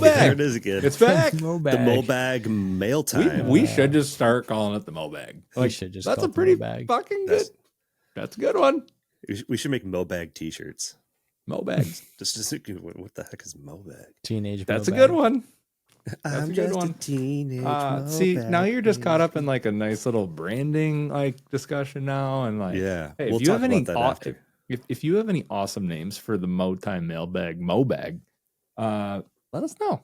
There it is again. It's back. The Mailbag mail time. We should just start calling it the Mailbag. Like, we should just. That's a pretty fucking good. That's a good one. We should make Mailbag t-shirts. Mailbags. just what the heck is Mailbag? Teenage. That's Mailbag. a good one. That's I'm a good just one. A teenage Mailbag. See, now you're just caught up in like a nice little branding like discussion now, and like, hey, we'll talk about that after. If you have any awesome names for the Mo Time Mailbag, Mailbag, let us know.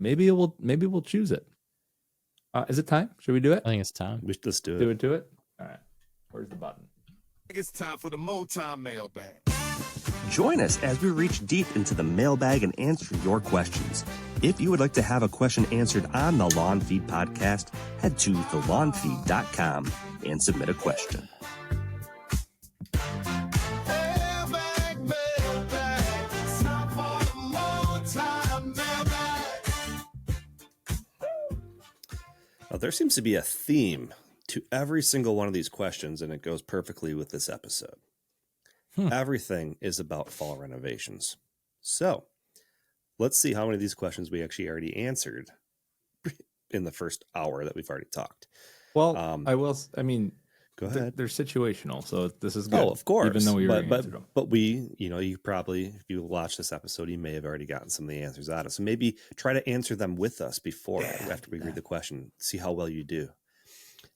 Maybe we'll choose it. Is it time? Should we do it? I think it's time. Let's do it. Do it. All right. Where's the button? It's time for the Motown Mailbag. Join us as we reach deep into the mailbag and answer your questions. If you would like to have a question answered on the Lawn Feed podcast, head to thelawnfeed.com and submit a question. Mailbag, mailbag. It's time for the Motown Mailbag. Now, there seems to be a theme to every single one of these questions, and it goes perfectly with this episode. Everything is about fall renovations. So let's see how many of these questions we actually already answered in the first hour that we've already talked. Well, Go ahead. They're situational, so this is good. Oh, of course. Even though we already answered them. But we, you probably, if you watch this episode, you may have already gotten some of the answers out of it. So maybe try to answer them with us after we read the question, see how well you do.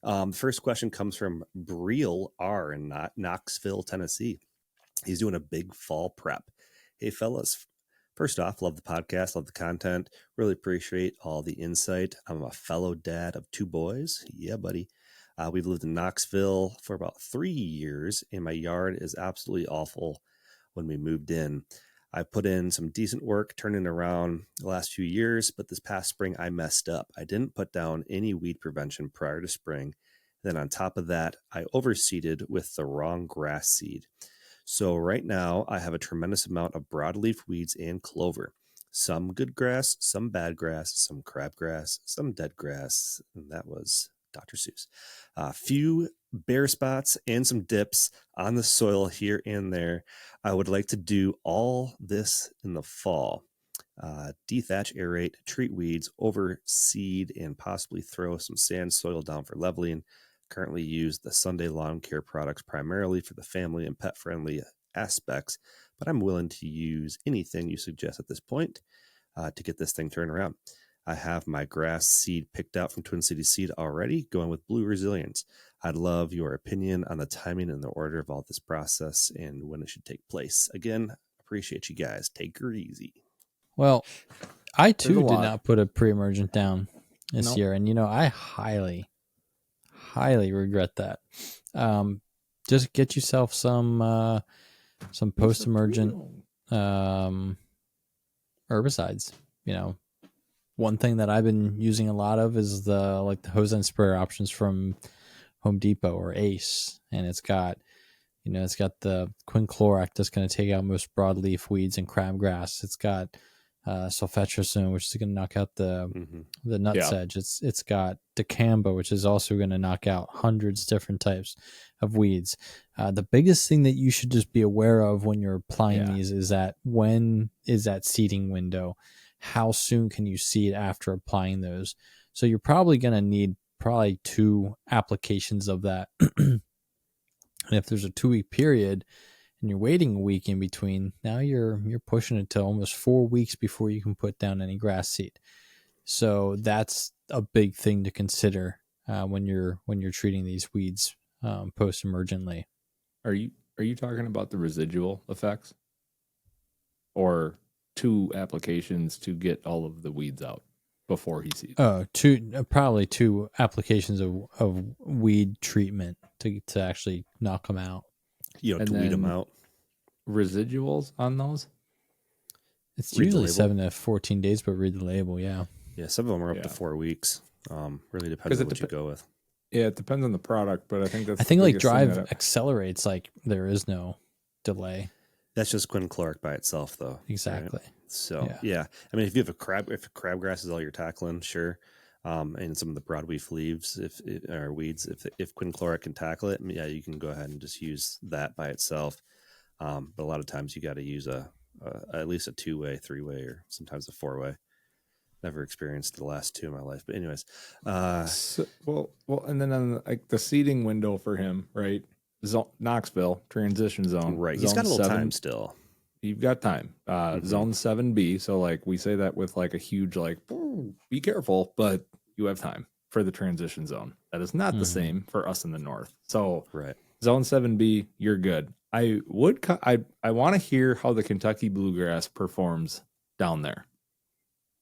The first question comes from Breel R in Knoxville, Tennessee. He's doing a big fall prep. Hey, fellas. First off, love the podcast, love the content. Really appreciate all the insight. I'm a fellow dad of 2 boys. Yeah, buddy. We've lived in Knoxville for about 3 years, and my yard is absolutely awful when we moved in. I put in some decent work turning around the last few years, but this past spring I messed up. I didn't put down any weed prevention prior to spring. Then on top of that, I overseeded with the wrong grass seed. So right now I have a tremendous amount of broadleaf weeds and clover. Some good grass, some bad grass, some crabgrass, some dead grass, and that was Dr. Seuss. A few bare spots and some dips on the soil here and there. I would like to do all this in the fall. Dethatch, aerate, treat weeds, overseed, and possibly throw some sand soil down for leveling. Currently use the Sunday lawn care products primarily for the family and pet friendly aspects, but I'm willing to use anything you suggest at this point to get this thing turned around. I have my grass seed picked out from Twin Cities Seed already, going with Blue Resilience. I'd love your opinion on the timing and the order of all this process and when it should take place. Again, appreciate you guys. Take her easy. Well, I too did not put a pre-emergent down this year, and I highly regret that. Just get yourself some post-emergent herbicides. One thing that I've been using a lot of is the hose end sprayer options from Home Depot or Ace, and it's got the quinclorac that's going to take out most broadleaf weeds and crabgrass. It's got sulfetracin, which is going to knock out the nutsedge. It's got dicamba, which is also going to knock out hundreds of different types of weeds. The biggest thing that you should just be aware of when you're applying these is that when is that seeding window? How soon can you seed after applying those? So you're probably going to need 2 applications of that. And if there's a 2-week period and you're waiting a week in between, now you're pushing it to almost 4 weeks before you can put down any grass seed. So that's a big thing to consider when you're treating these weeds post-emergently. Are you talking about the residual effects, or 2 applications to get all of the weeds out before he seeds? Probably 2 applications of weed treatment to actually knock them out. To weed them out. Residuals on those? It's usually 7 to 14 days, but read the label. Yeah. Yeah. Some of them are up to 4 weeks. Really depends on what you go with. Yeah, it depends on the product, but I think Drive accelerates, there is no delay. That's just quinclorac by itself, though. Exactly. Right? So yeah. I mean, if you have if crabgrass is all you're tackling, sure. And some of the broadleaf leaves, or weeds, if quinclorac can tackle it, yeah, you can go ahead and just use that by itself. But a lot of times you got to use at least a 2-way, 3-way, or sometimes a 4-way. Never experienced the last 2 in my life, but anyways. And then on the seeding window for him, right? Knoxville transition zone, right? He's got a little time still. You've got time. Zone 7B. So we say that with a huge be careful, but you have time for the transition zone. That is not the same for us in the north. So right, Zone 7B, you're good. I want to hear how the Kentucky bluegrass performs down there,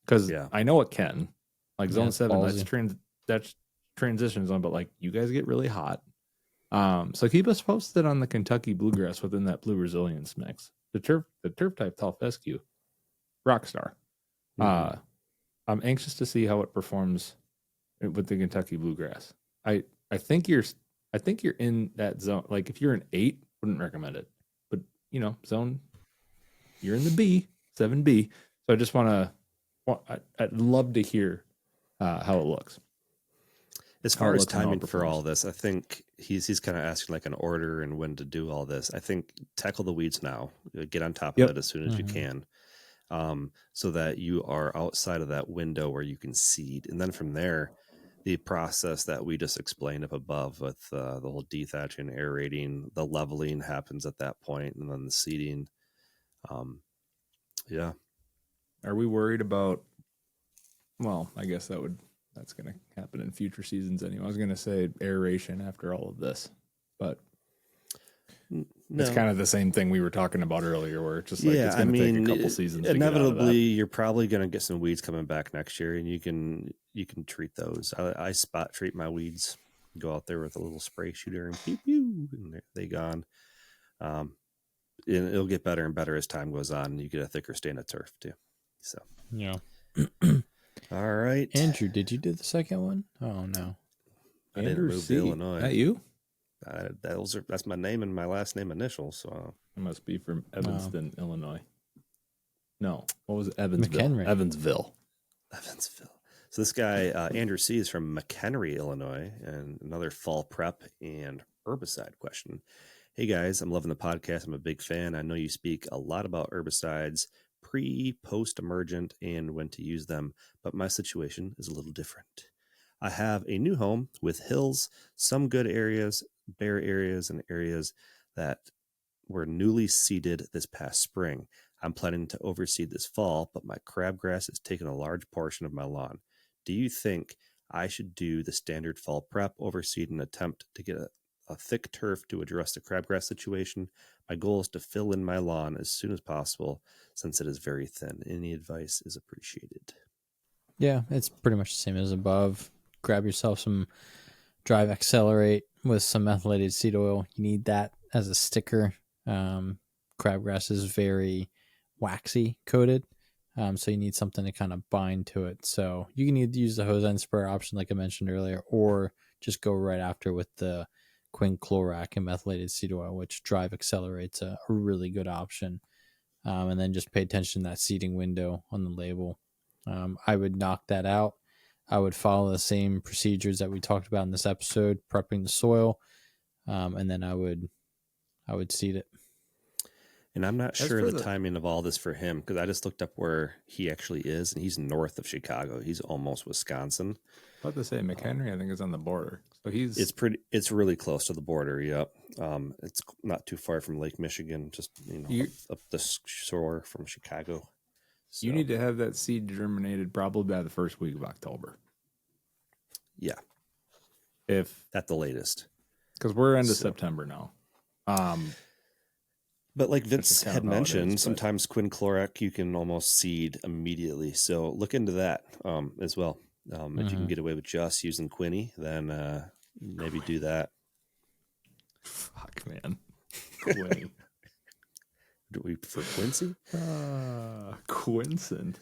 because I know it can. Zone 7, that's transition zone, but you guys get really hot. So keep us posted on the Kentucky bluegrass within that blue resilience mix. The turf type tall fescue, rockstar. I'm anxious to see how it performs with the Kentucky bluegrass. I think you're in that zone. Like if you're an 8, wouldn't recommend it. But zone, you're in the B, 7B. So I just I'd love to hear how it looks. As far as timing for all this, I think he's kind of asking like an order and when to do all this. I think tackle the weeds now. Get on top of it as soon as you can, so that you are outside of that window where you can seed. And then from there, the process that we just explained up above with the whole dethatching, aerating, the leveling happens at that point, and then the seeding. Yeah. Are we worried about? Well, I guess that's going to happen in future seasons anyway. I was going to say aeration after all of this, but it's kind of the same thing we were talking about earlier, where it's just like it's going to take a couple seasons. Inevitably, you're probably going to get some weeds coming back next year, and you can treat those. I spot treat my weeds. Go out there with a little spray shooter and pew pew, and they gone. And it'll get better and better as time goes on. You get a thicker stain of turf too. So yeah. All right, Andrew, did you do the second one? Oh no, I didn't move to Illinois. That you? That's my name and my last name initials. So it must be from Evanston, Illinois. No, what was it? Evansville. McHenry. Evansville. So this guy Andrew C is from McHenry, Illinois, and another fall prep and herbicide question. Hey guys, I'm loving the podcast. I'm a big fan. I know you speak a lot about herbicides, pre, post emergent, and when to use them, but my situation is a little different. I have a new home with hills, some good areas, bare areas, and areas that were newly seeded this past spring. I'm planning to overseed this fall, but my crabgrass has taken a large portion of my lawn. Do you think I should do the standard fall prep, overseed, and attempt to get a thick turf to address the crabgrass situation? My goal is to fill in my lawn as soon as possible since it is very thin. Any advice is appreciated. Yeah, it's pretty much the same as above. Grab yourself some Drive Accelerate with some methylated seed oil. You need that as a sticker. Crabgrass is very waxy coated, so you need something to kind of bind to it. So you can either use the hose end sprayer option like I mentioned earlier, or just go right after with the quinclorac and methylated seed oil, which Drive Accelerate's a really good option. And then just pay attention to that seeding window on the label. I would knock that out. I would follow the same procedures that we talked about in this episode, prepping the soil, and then I would seed it. And I'm not sure the timing of all this for him, because I just looked up where he actually is, and he's north of Chicago. He's almost Wisconsin. About to say McHenry, I think, is on the border. So it's really close to the border. Yep. It's not too far from Lake Michigan, just up the shore from Chicago. So, you need to have that seed germinated probably by the first week of October. Yeah. If at the latest. Because we're into September now. But like Vince had mentioned, sometimes quinclorac you can almost seed immediately. So look into that as well. If you can get away with just using quinny, then maybe do that. Fuck, man. Quinny. Do we prefer Quincy? Quincent.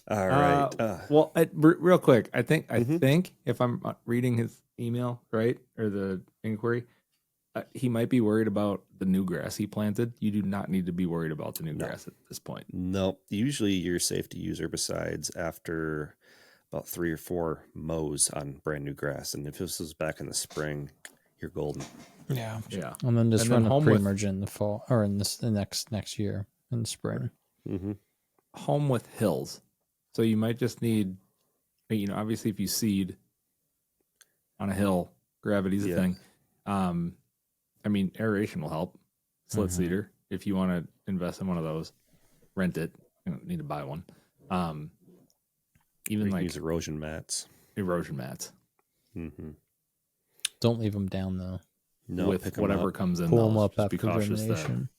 All right. Well, real quick, I think if I'm reading his email right, or the inquiry, he might be worried about the new grass he planted. You do not need to be worried about the new grass at this point. No, usually you're safe to use herbicides after about 3 or 4 mows on brand new grass. And if this was back in the spring, you're golden. Yeah. And then just run a pre-emergent in the fall, or in the next year in the spring. Mm-hmm. Home with hills. So you might just need, obviously if you seed on a hill, gravity's a thing. Aeration will help. Slit seeder. If you want to invest in one of those, rent it. You don't need to buy one. Even like use erosion mats. Mm-hmm. Don't leave them down though. No, with whatever comes in. Pull them up just after be cautious germination.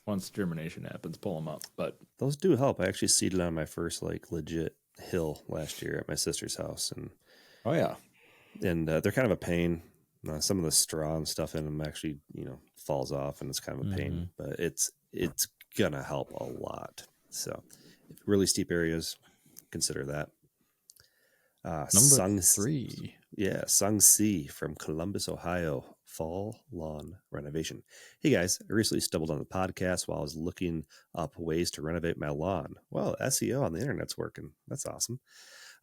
Once germination happens, pull them up. But those do help. I actually seeded on my first legit hill last year at my sister's house, and they're kind of a pain. Some of the straw and stuff in them actually, falls off, and it's kind of a pain, but it's gonna help a lot. So, really steep areas, consider that. Number 3. Yeah, Sung C from Columbus, Ohio, fall lawn renovation. Hey guys, I recently stumbled on the podcast while I was looking up ways to renovate my lawn. Well, SEO on the internet's working. That's awesome.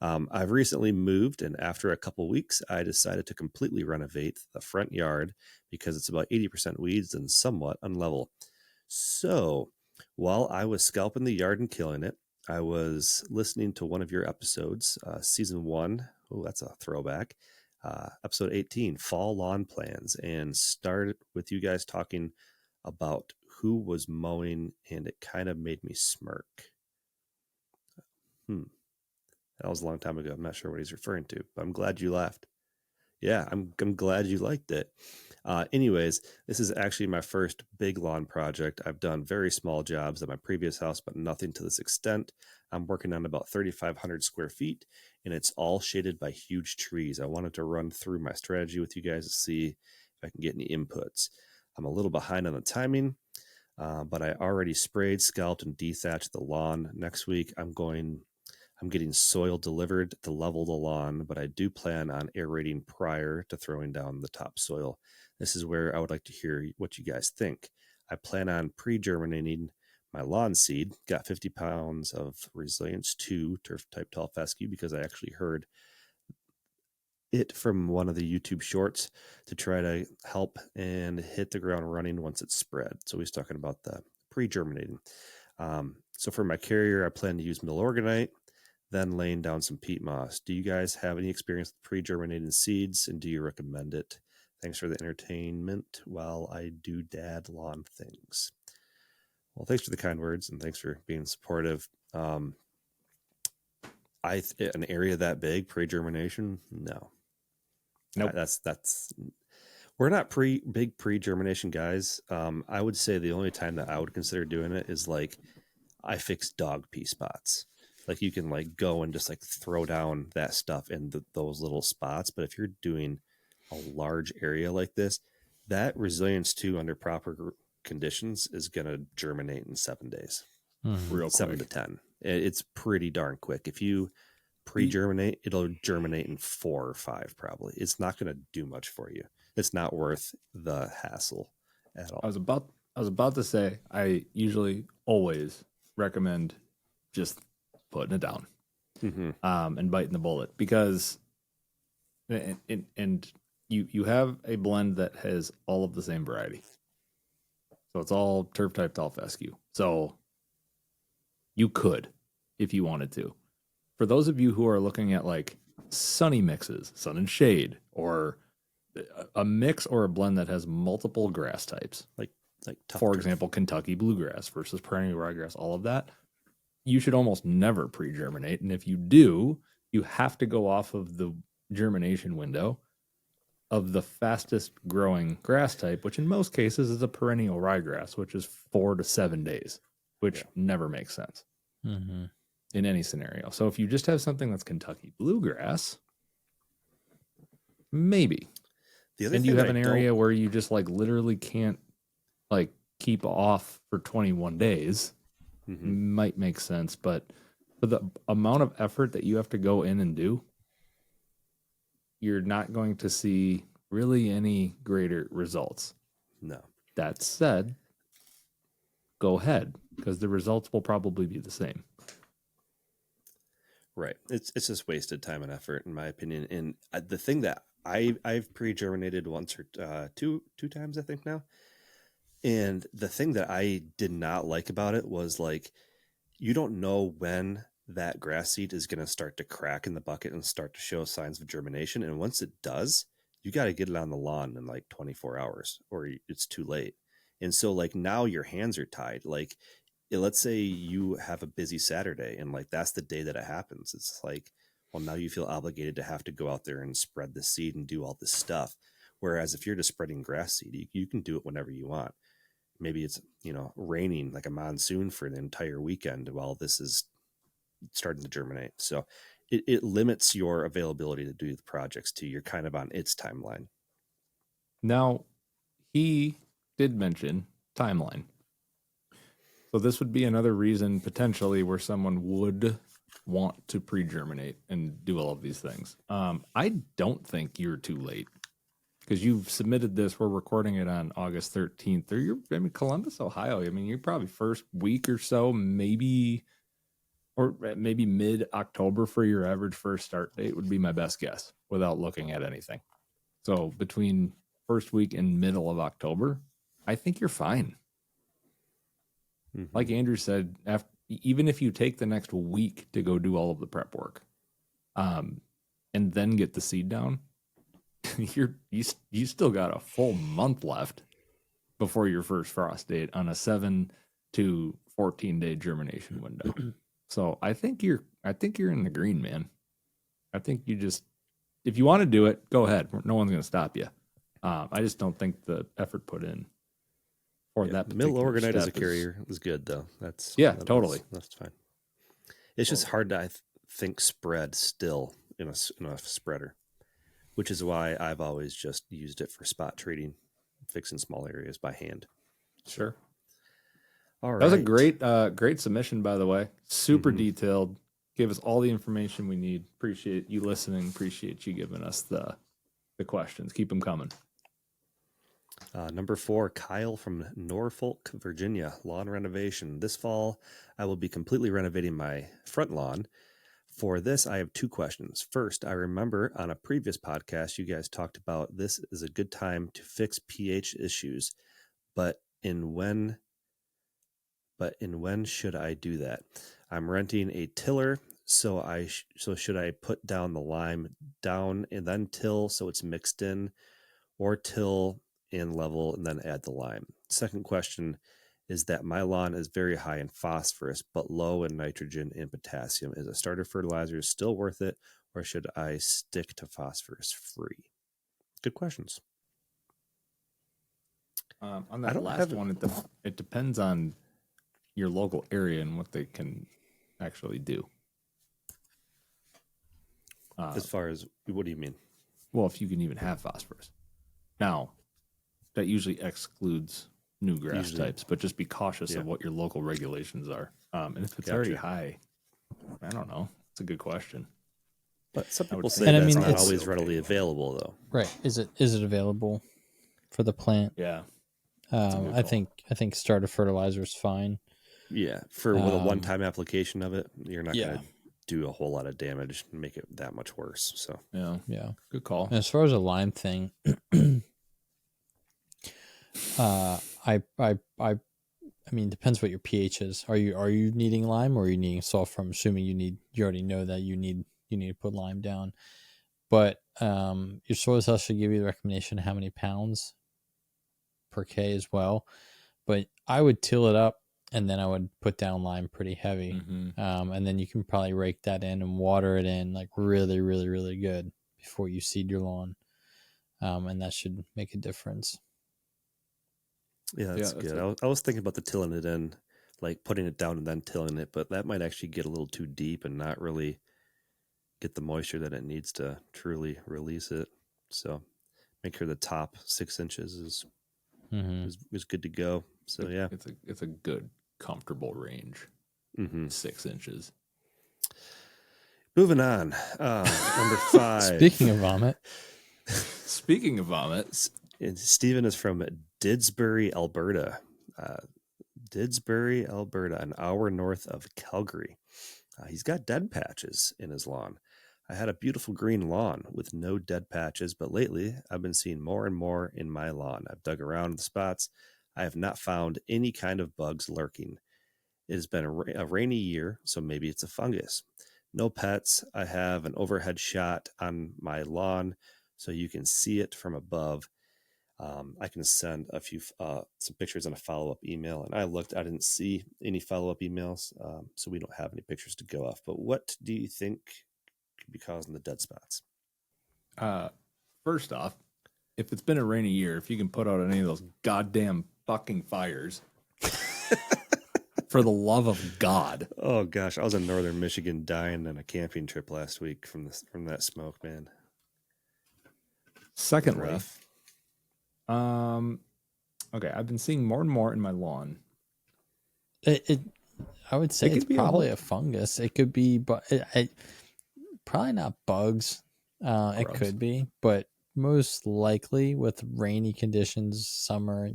I've recently moved, and after a couple weeks, I decided to completely renovate the front yard because it's about 80% weeds and somewhat unlevel. So, while I was scalping the yard and killing it, I was listening to one of your episodes, season 1. Oh, that's a throwback. Episode 18, Fall Lawn Plans, and started with you guys talking about who was mowing, and it kind of made me smirk. That was a long time ago. I'm not sure what he's referring to, but I'm glad you laughed. Yeah, I'm glad you liked it. Anyways, this is actually my first big lawn project. I've done very small jobs at my previous house, but nothing to this extent. I'm working on about 3,500 square feet, and it's all shaded by huge trees. I wanted to run through my strategy with you guys to see if I can get any inputs. I'm a little behind on the timing, but I already sprayed, scalped, and dethatched the lawn. Next week, I'm getting soil delivered to level the lawn, but I do plan on aerating prior to throwing down the topsoil. This is where I would like to hear what you guys think. I plan on pre-germinating my lawn seed. Got 50 pounds of Resilience 2 turf type tall fescue because I actually heard it from one of the YouTube shorts to try to help and hit the ground running once it's spread. So he's talking about the pre-germinating. So for my carrier, I plan to use Milorganite, then laying down some peat moss. Do you guys have any experience with pre-germinating seeds, and do you recommend it? Thanks for the entertainment while I do dad lawn things. Well, thanks for the kind words, and thanks for being supportive. An area that big, pre-germination, no. Nope. That's we're not big pre-germination guys. I would say the only time that I would consider doing it is like I fix dog pee spots. Like you can like go and just like throw down that stuff in those little spots. But if you're doing a large area like this, that Resilience 2 under proper conditions is going to germinate in 7 days. Real 7 quick. to 10. It's pretty darn quick. If you pre-germinate, it'll germinate in 4 or 5 probably. It's not going to do much for you. It's not worth the hassle at all. I was about to say I usually always recommend just putting it down and biting the bullet, because and you have a blend that has all of the same variety. So it's all turf type tall fescue. So you could, if you wanted to. For those of you who are looking at like sunny mixes, sun and shade, or a mix or a blend that has multiple grass types, like tough for turf. example, Kentucky bluegrass versus perennial ryegrass, all of that, you should almost never pre-germinate. And if you do, you have to go off of the germination window of the fastest growing grass type, which in most cases is a perennial ryegrass, which is 4 to 7 days, which never makes sense in any scenario. So if you just have something that's Kentucky bluegrass, maybe. And you have an area where you just like literally can't like keep off for 21 days, might make sense. But for the amount of effort that you have to go in and do, you're not going to see really any greater results. No. That said, go ahead, because the results will probably be the same. Right. It's just wasted time and effort, in my opinion. And the thing that I've pre-germinated once or two times, I think now. And the thing that I did not like about it was like, you don't know when that grass seed is going to start to crack in the bucket and start to show signs of germination. And once it does, you got to get it on the lawn in like 24 hours or it's too late. And so like now your hands are tied. Like let's say you have a busy Saturday and like that's the day that it happens. It's like, well, now you feel obligated to have to go out there and spread the seed and do all this stuff. Whereas if you're just spreading grass seed, you can do it whenever you want. Maybe it's, raining like a monsoon for the entire weekend while this is starting to germinate. So it limits your availability to do the projects too. You're kind of on its timeline. Now, he did mention timeline. So this would be another reason potentially where someone would want to pre-germinate and do all of these things. I don't think you're too late because you've submitted this. We're recording it on August 13th. Or Columbus, Ohio. I mean, you're probably first week or so, maybe mid-October for your average first start date would be my best guess without looking at anything. So between first week and middle of October, I think you're fine. Mhm. Like Andrew said, even if you take the next week to go do all of the prep work, and then get the seed down, you still got a full month left before your first frost date on a 7 to 14 day germination window. So I think you're in the green, man. I think you just, if you want to do it, go ahead. No one's going to stop you. I just don't think the effort put in for that particular middle overnight as a step carrier is good though. That's totally. That's fine. It's just hard to think spread still in a spreader, which is why I've always just used it for spot treating, fixing small areas by hand. Sure. All right. That was a great submission, by the way. Super detailed. Gave us all the information we need. Appreciate you listening. Appreciate you giving us the questions. Keep them coming. Number 4, Kyle from Norfolk, Virginia. Lawn renovation. This fall, I will be completely renovating my front lawn. For this, I have 2 questions. First, I remember on a previous podcast, you guys talked about this is a good time to fix pH issues, but in when should I do that? I'm renting a tiller, so should I put down the lime down and then till so it's mixed in, or till in level and then add the lime? Second question is that my lawn is very high in phosphorus but low in nitrogen and potassium. Is a starter fertilizer still worth it, or should I stick to phosphorus free? Good questions. On that last one, it depends on your local area and what they can actually do. As far as, what do you mean? Well, if you can even have phosphorus. Now, that usually excludes new grass types, but just be cautious of what your local regulations are. And if it's already high, I don't know. It's a good question. But some people say And I that's mean, not it's always readily available, though. right. Is it available for the plant? Yeah. I think starter fertilizer is fine. Yeah, with a one-time application of it, you're not going to do a whole lot of damage and make it that much worse. So yeah, good call. And as far as a lime thing, I mean, depends what your pH is. Are you needing lime, or are you needing sulfur? I'm assuming you already know that you need to put lime down. But your soil test should give you the recommendation of how many pounds per K as well. But I would till it up, and then I would put down lime pretty heavy. And then you can probably rake that in and water it in like really, really, really good before you seed your lawn. And that should make a difference. yeah, that's good. I was thinking about the tilling it in, like putting it down and then tilling it, but that might actually get a little too deep and not really get the moisture that it needs to truly release it. So make sure the top 6 inches is good to go. So yeah, it's a good comfortable range. 6 inches. Moving on. Number 5. Speaking of vomit, Stephen is from Didsbury, Alberta. An hour north of Calgary. He's got dead patches in his lawn. I had a beautiful green lawn with no dead patches, but lately I've been seeing more and more in my lawn. I've dug around the spots. I have not found any kind of bugs lurking. It has been a rainy year, so maybe it's a fungus. No pets. I have an overhead shot on my lawn so you can see it from above. I can send some pictures in a follow-up email. And I didn't see any follow-up emails, so we don't have any pictures to go off. But what do you think could be causing the dead spots? First off, if it's been a rainy year, if you can put out any of those goddamn fucking fires, for the love of God. Oh gosh, I was in northern Michigan dying on a camping trip last week from that smoke, man. Secondly, Okay, I've been seeing more and more in my lawn. I would say It it's could be a probably hump. a fungus. It could be, but probably not bugs. It Grubs. could be, but most likely with rainy conditions, summer,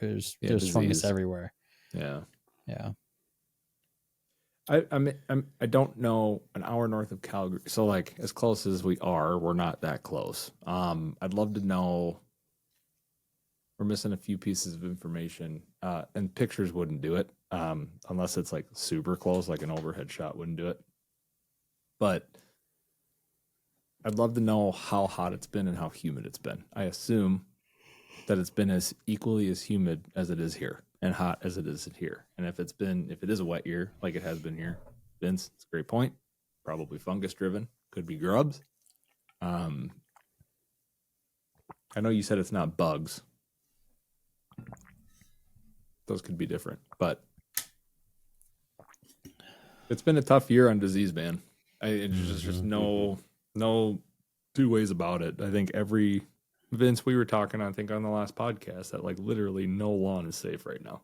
there's fungus disease. everywhere. Yeah. Yeah. I don't know an hour north of Calgary, so like as close as we are, we're not that close. I'd love to know. We're missing a few pieces of information, and pictures wouldn't do it, unless it's like super close, like an overhead shot wouldn't do it. But I'd love to know how hot it's been and how humid it's been. I assume that it's been as equally as humid as it is here and hot as it is here. And if it is a wet year, like it has been here, Vince, it's a great point. Probably fungus driven, could be grubs. I know you said it's not bugs. Those could be different, but it's been a tough year on disease, man. It's just no two ways about it. I think Vince, we were talking, I think on the last podcast that like literally no lawn is safe right now.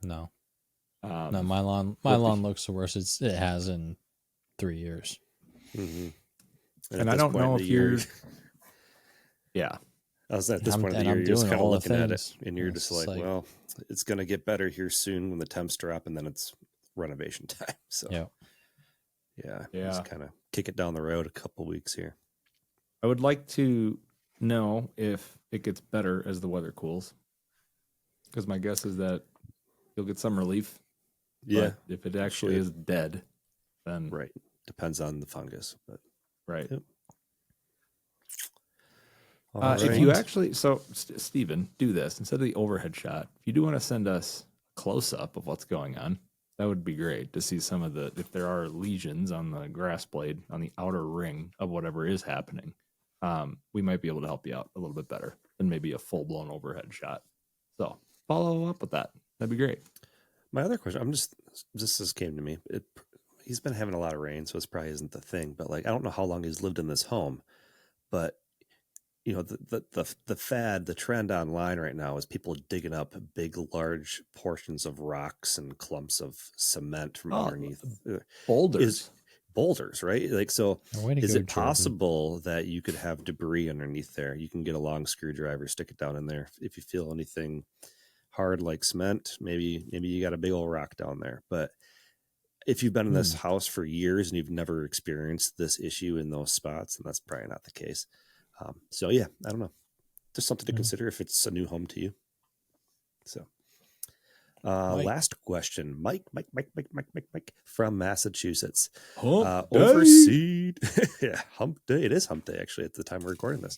No. No, my lawn looks the worst it has in 3 years. Mm-hmm. And I don't know if you're yeah. I was at this point of the year, you're just kind of looking at it, and you're just like, well, it's going to get better here soon when the temps drop, and then it's renovation time. So, yeah, just kind of kick it down the road a couple weeks here. I would like to know if it gets better as the weather cools, because my guess is that you'll get some relief. Yeah, but if it actually is dead, then right, depends on the fungus, but right. Yep. If you actually, Steven, do this instead of the overhead shot. If you do want to send us a close up of what's going on, that would be great to see some of if there are lesions on the grass blade on the outer ring of whatever is happening. We might be able to help you out a little bit better than maybe a full blown overhead shot. So follow up with that. That'd be great. My other question, this came to me. He's been having a lot of rain, so this probably isn't the thing. But like, I don't know how long he's lived in this home, but you know, the trend online right now is people digging up big, large portions of rocks and clumps of cement from underneath boulders, right? Like, so is it possible that you could have debris underneath there? You can get a long screwdriver, stick it down in there. If you feel anything hard like cement, maybe you got a big old rock down there. But if you've been in this house for years and you've never experienced this issue in those spots, then that's probably not the case. So yeah, I don't know. Just something to consider if it's a new home to you. So, last question, Mike from Massachusetts. Overseed. Yeah, hump day. It is hump day actually at the time we're recording this.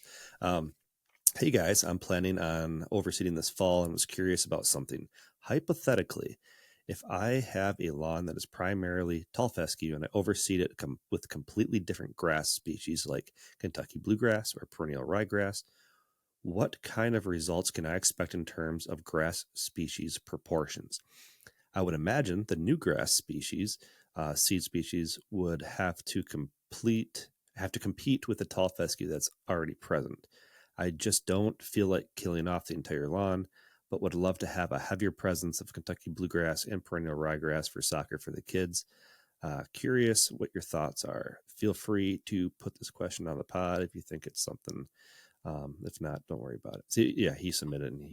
Hey guys, I'm planning on overseeding this fall and was curious about something. Hypothetically, if I have a lawn that is primarily tall fescue and I overseed it with completely different grass species like Kentucky bluegrass or perennial ryegrass, what kind of results can I expect in terms of grass species proportions? I would imagine the new grass species, seed species, would have to compete with the tall fescue that's already present. I just don't feel like killing off the entire lawn, but would love to have a heavier presence of Kentucky bluegrass and perennial ryegrass for soccer for the kids. Curious what your thoughts are. Feel free to put this question on the pod if you think it's something. If not, don't worry about it. See, yeah, he submitted and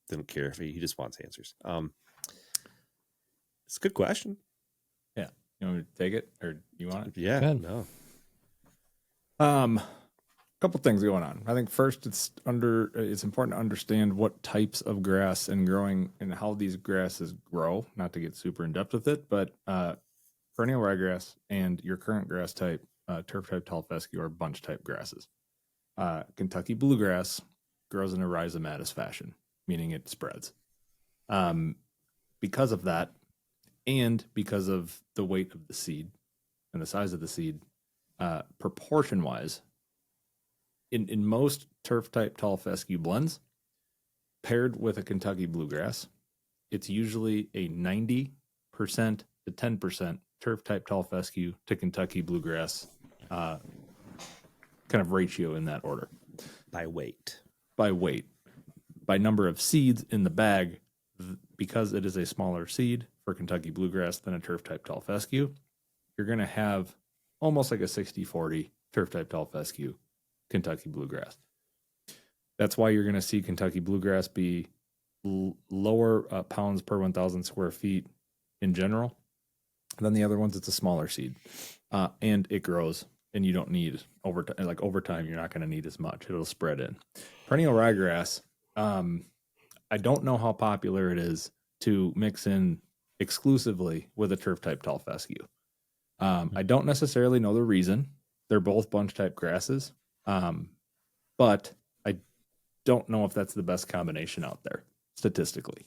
didn't care if he just wants answers. It's a good question. Yeah. You want me to take it or you want it? Yeah. No. Couple things going on. I think first it's important to understand what types of grass and growing and how these grasses grow, not to get super in depth with it, but perennial ryegrass and your current grass type, turf type tall fescue or bunch type grasses. Kentucky bluegrass grows in a rhizomatous fashion, meaning it spreads. Because of that, and because of the weight of the seed and the size of the seed, proportion wise, in most turf type tall fescue blends, paired with a Kentucky bluegrass, it's usually a 90% to 10% turf type tall fescue to Kentucky bluegrass kind of ratio in that order. By weight. by number of seeds in the bag, because it is a smaller seed for Kentucky bluegrass than a turf type tall fescue, you're going to have almost like a 60-40 turf type tall fescue Kentucky bluegrass. That's why you're going to see Kentucky bluegrass be lower pounds per 1,000 square feet in general than the other ones. It's a smaller seed, and it grows, and you don't need over time. You're not going to need as much. It'll spread in. Perennial ryegrass. I don't know how popular it is to mix in exclusively with a turf type tall fescue. I don't necessarily know the reason. They're both bunch type grasses, but I don't know if that's the best combination out there statistically.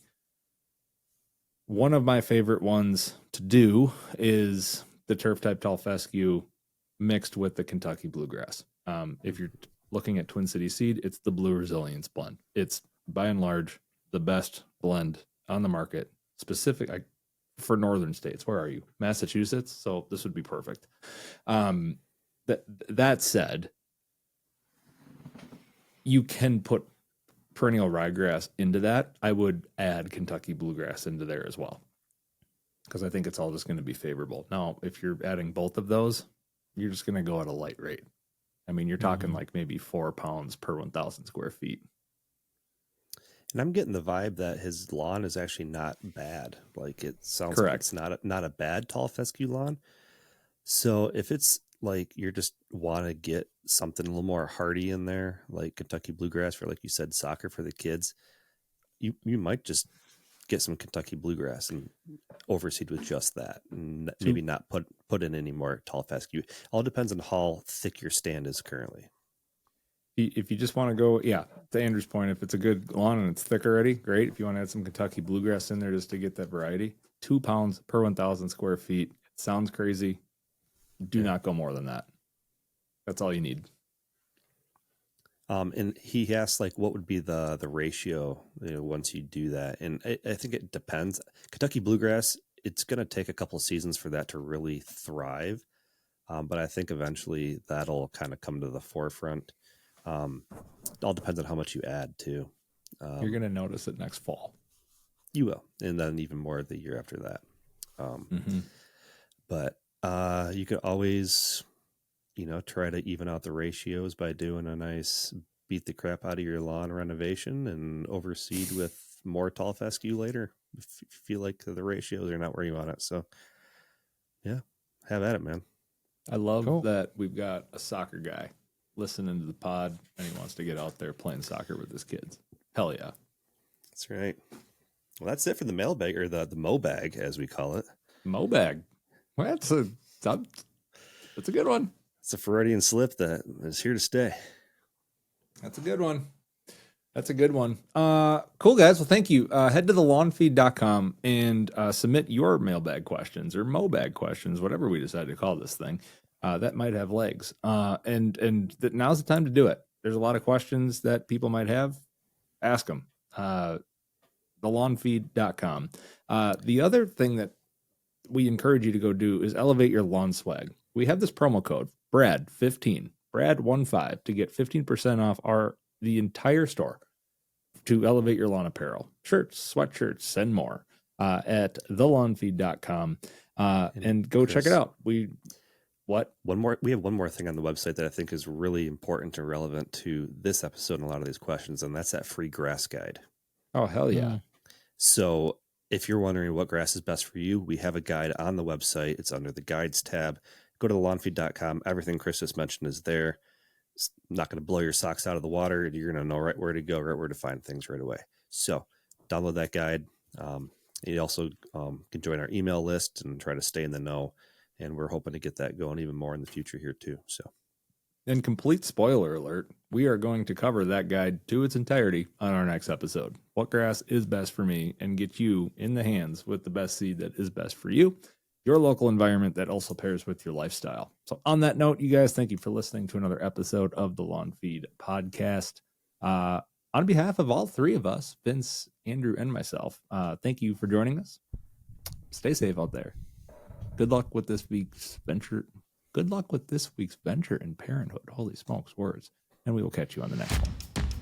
One of my favorite ones to do is the turf type tall fescue mixed with the Kentucky bluegrass. If you're looking at Twin City Seed, it's the Blue Resilience blend. It's by and large the best blend on the market, specific for northern states. Where are you? Massachusetts. So this would be perfect. That said, you can put perennial ryegrass into that. I would add Kentucky bluegrass into there as well, because I think it's all just going to be favorable. Now, if you're adding both of those, you're just going to go at a light rate. I mean, you're talking like maybe 4 pounds per 1,000 square feet. And I'm getting the vibe that his lawn is actually not bad. Like, it sounds Correct. like it's not a bad tall fescue lawn. So if it's like you're just want to get something a little more hardy in there, like Kentucky bluegrass for, like you said, soccer for the kids, you might just get some Kentucky bluegrass and overseed with just that, and maybe not put in any more tall fescue. All depends on how thick your stand is currently. If you just want to go, to Andrew's point, if it's a good lawn and it's thick already, great. If you want to add some Kentucky bluegrass in there just to get that variety, 2 pounds per 1,000 square feet. It sounds crazy. Do not go more than that. That's all you need. And he asked, like, what would be the ratio, once you do that? And I think it depends. Kentucky bluegrass, it's going to take a couple of seasons for that to really thrive. But I think eventually that'll kind of come to the forefront. It all depends on how much you add too. You're going to notice it next fall. You will. And then even more the year after that. But you could always, try to even out the ratios by doing a nice beat the crap out of your lawn renovation and overseed with more tall fescue later if you feel like the ratios are not where you want it. So yeah, have at it, man. I love that we've got a soccer guy listening to the pod and he wants to get out there playing soccer with his kids. Hell yeah. That's right. Well, that's it for the mailbag, or the Mailbag, as we call it. Mailbag. Well, that's a good one. It's a Freudian slip that is here to stay. That's a good one. Cool, guys. Well, thank you. Head to thelawnfeed.com and submit your mailbag questions or Mailbag questions, whatever we decide to call this thing. That might have legs. And now's the time to do it. There's a lot of questions that people might have. Ask them. Thelawnfeed.com. The other thing that we encourage you to go do is elevate your lawn swag. We have this promo code, BRAD15, BRAD15, to get 15% off the entire store to elevate your lawn apparel. Shirts, sweatshirts, and more at thelawnfeed.com. And go check it out. We have one more thing on the website that I think is really important and relevant to this episode and a lot of these questions, and that's that free grass guide. Oh, hell yeah. So if you're wondering what grass is best for you, we have a guide on the website. It's under the guides tab. Go to thelawnfeed.com. Everything Chris just mentioned is there. It's not going to blow your socks out of the water. You're going to know right where to go, right where to find things right away. So download that guide. You also can join our email list and try to stay in the know. And we're hoping to get that going even more in the future here too. So, and complete spoiler alert, we are going to cover that guide to its entirety on our next episode. What grass is best for me, and get you in the hands with the best seed that is best for you, your local environment that also pairs with your lifestyle. So on that note, you guys, thank you for listening to another episode of the Lawn Feed podcast. On behalf of all three of us, Vince, Andrew, and myself, thank you for joining us. Stay safe out there. Good luck with this week's venture. Good luck with this week's venture in parenthood. Holy smokes, words. And we will catch you on the next one.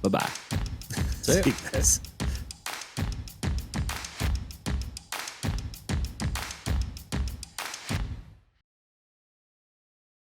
Bye-bye. See ya. See you guys.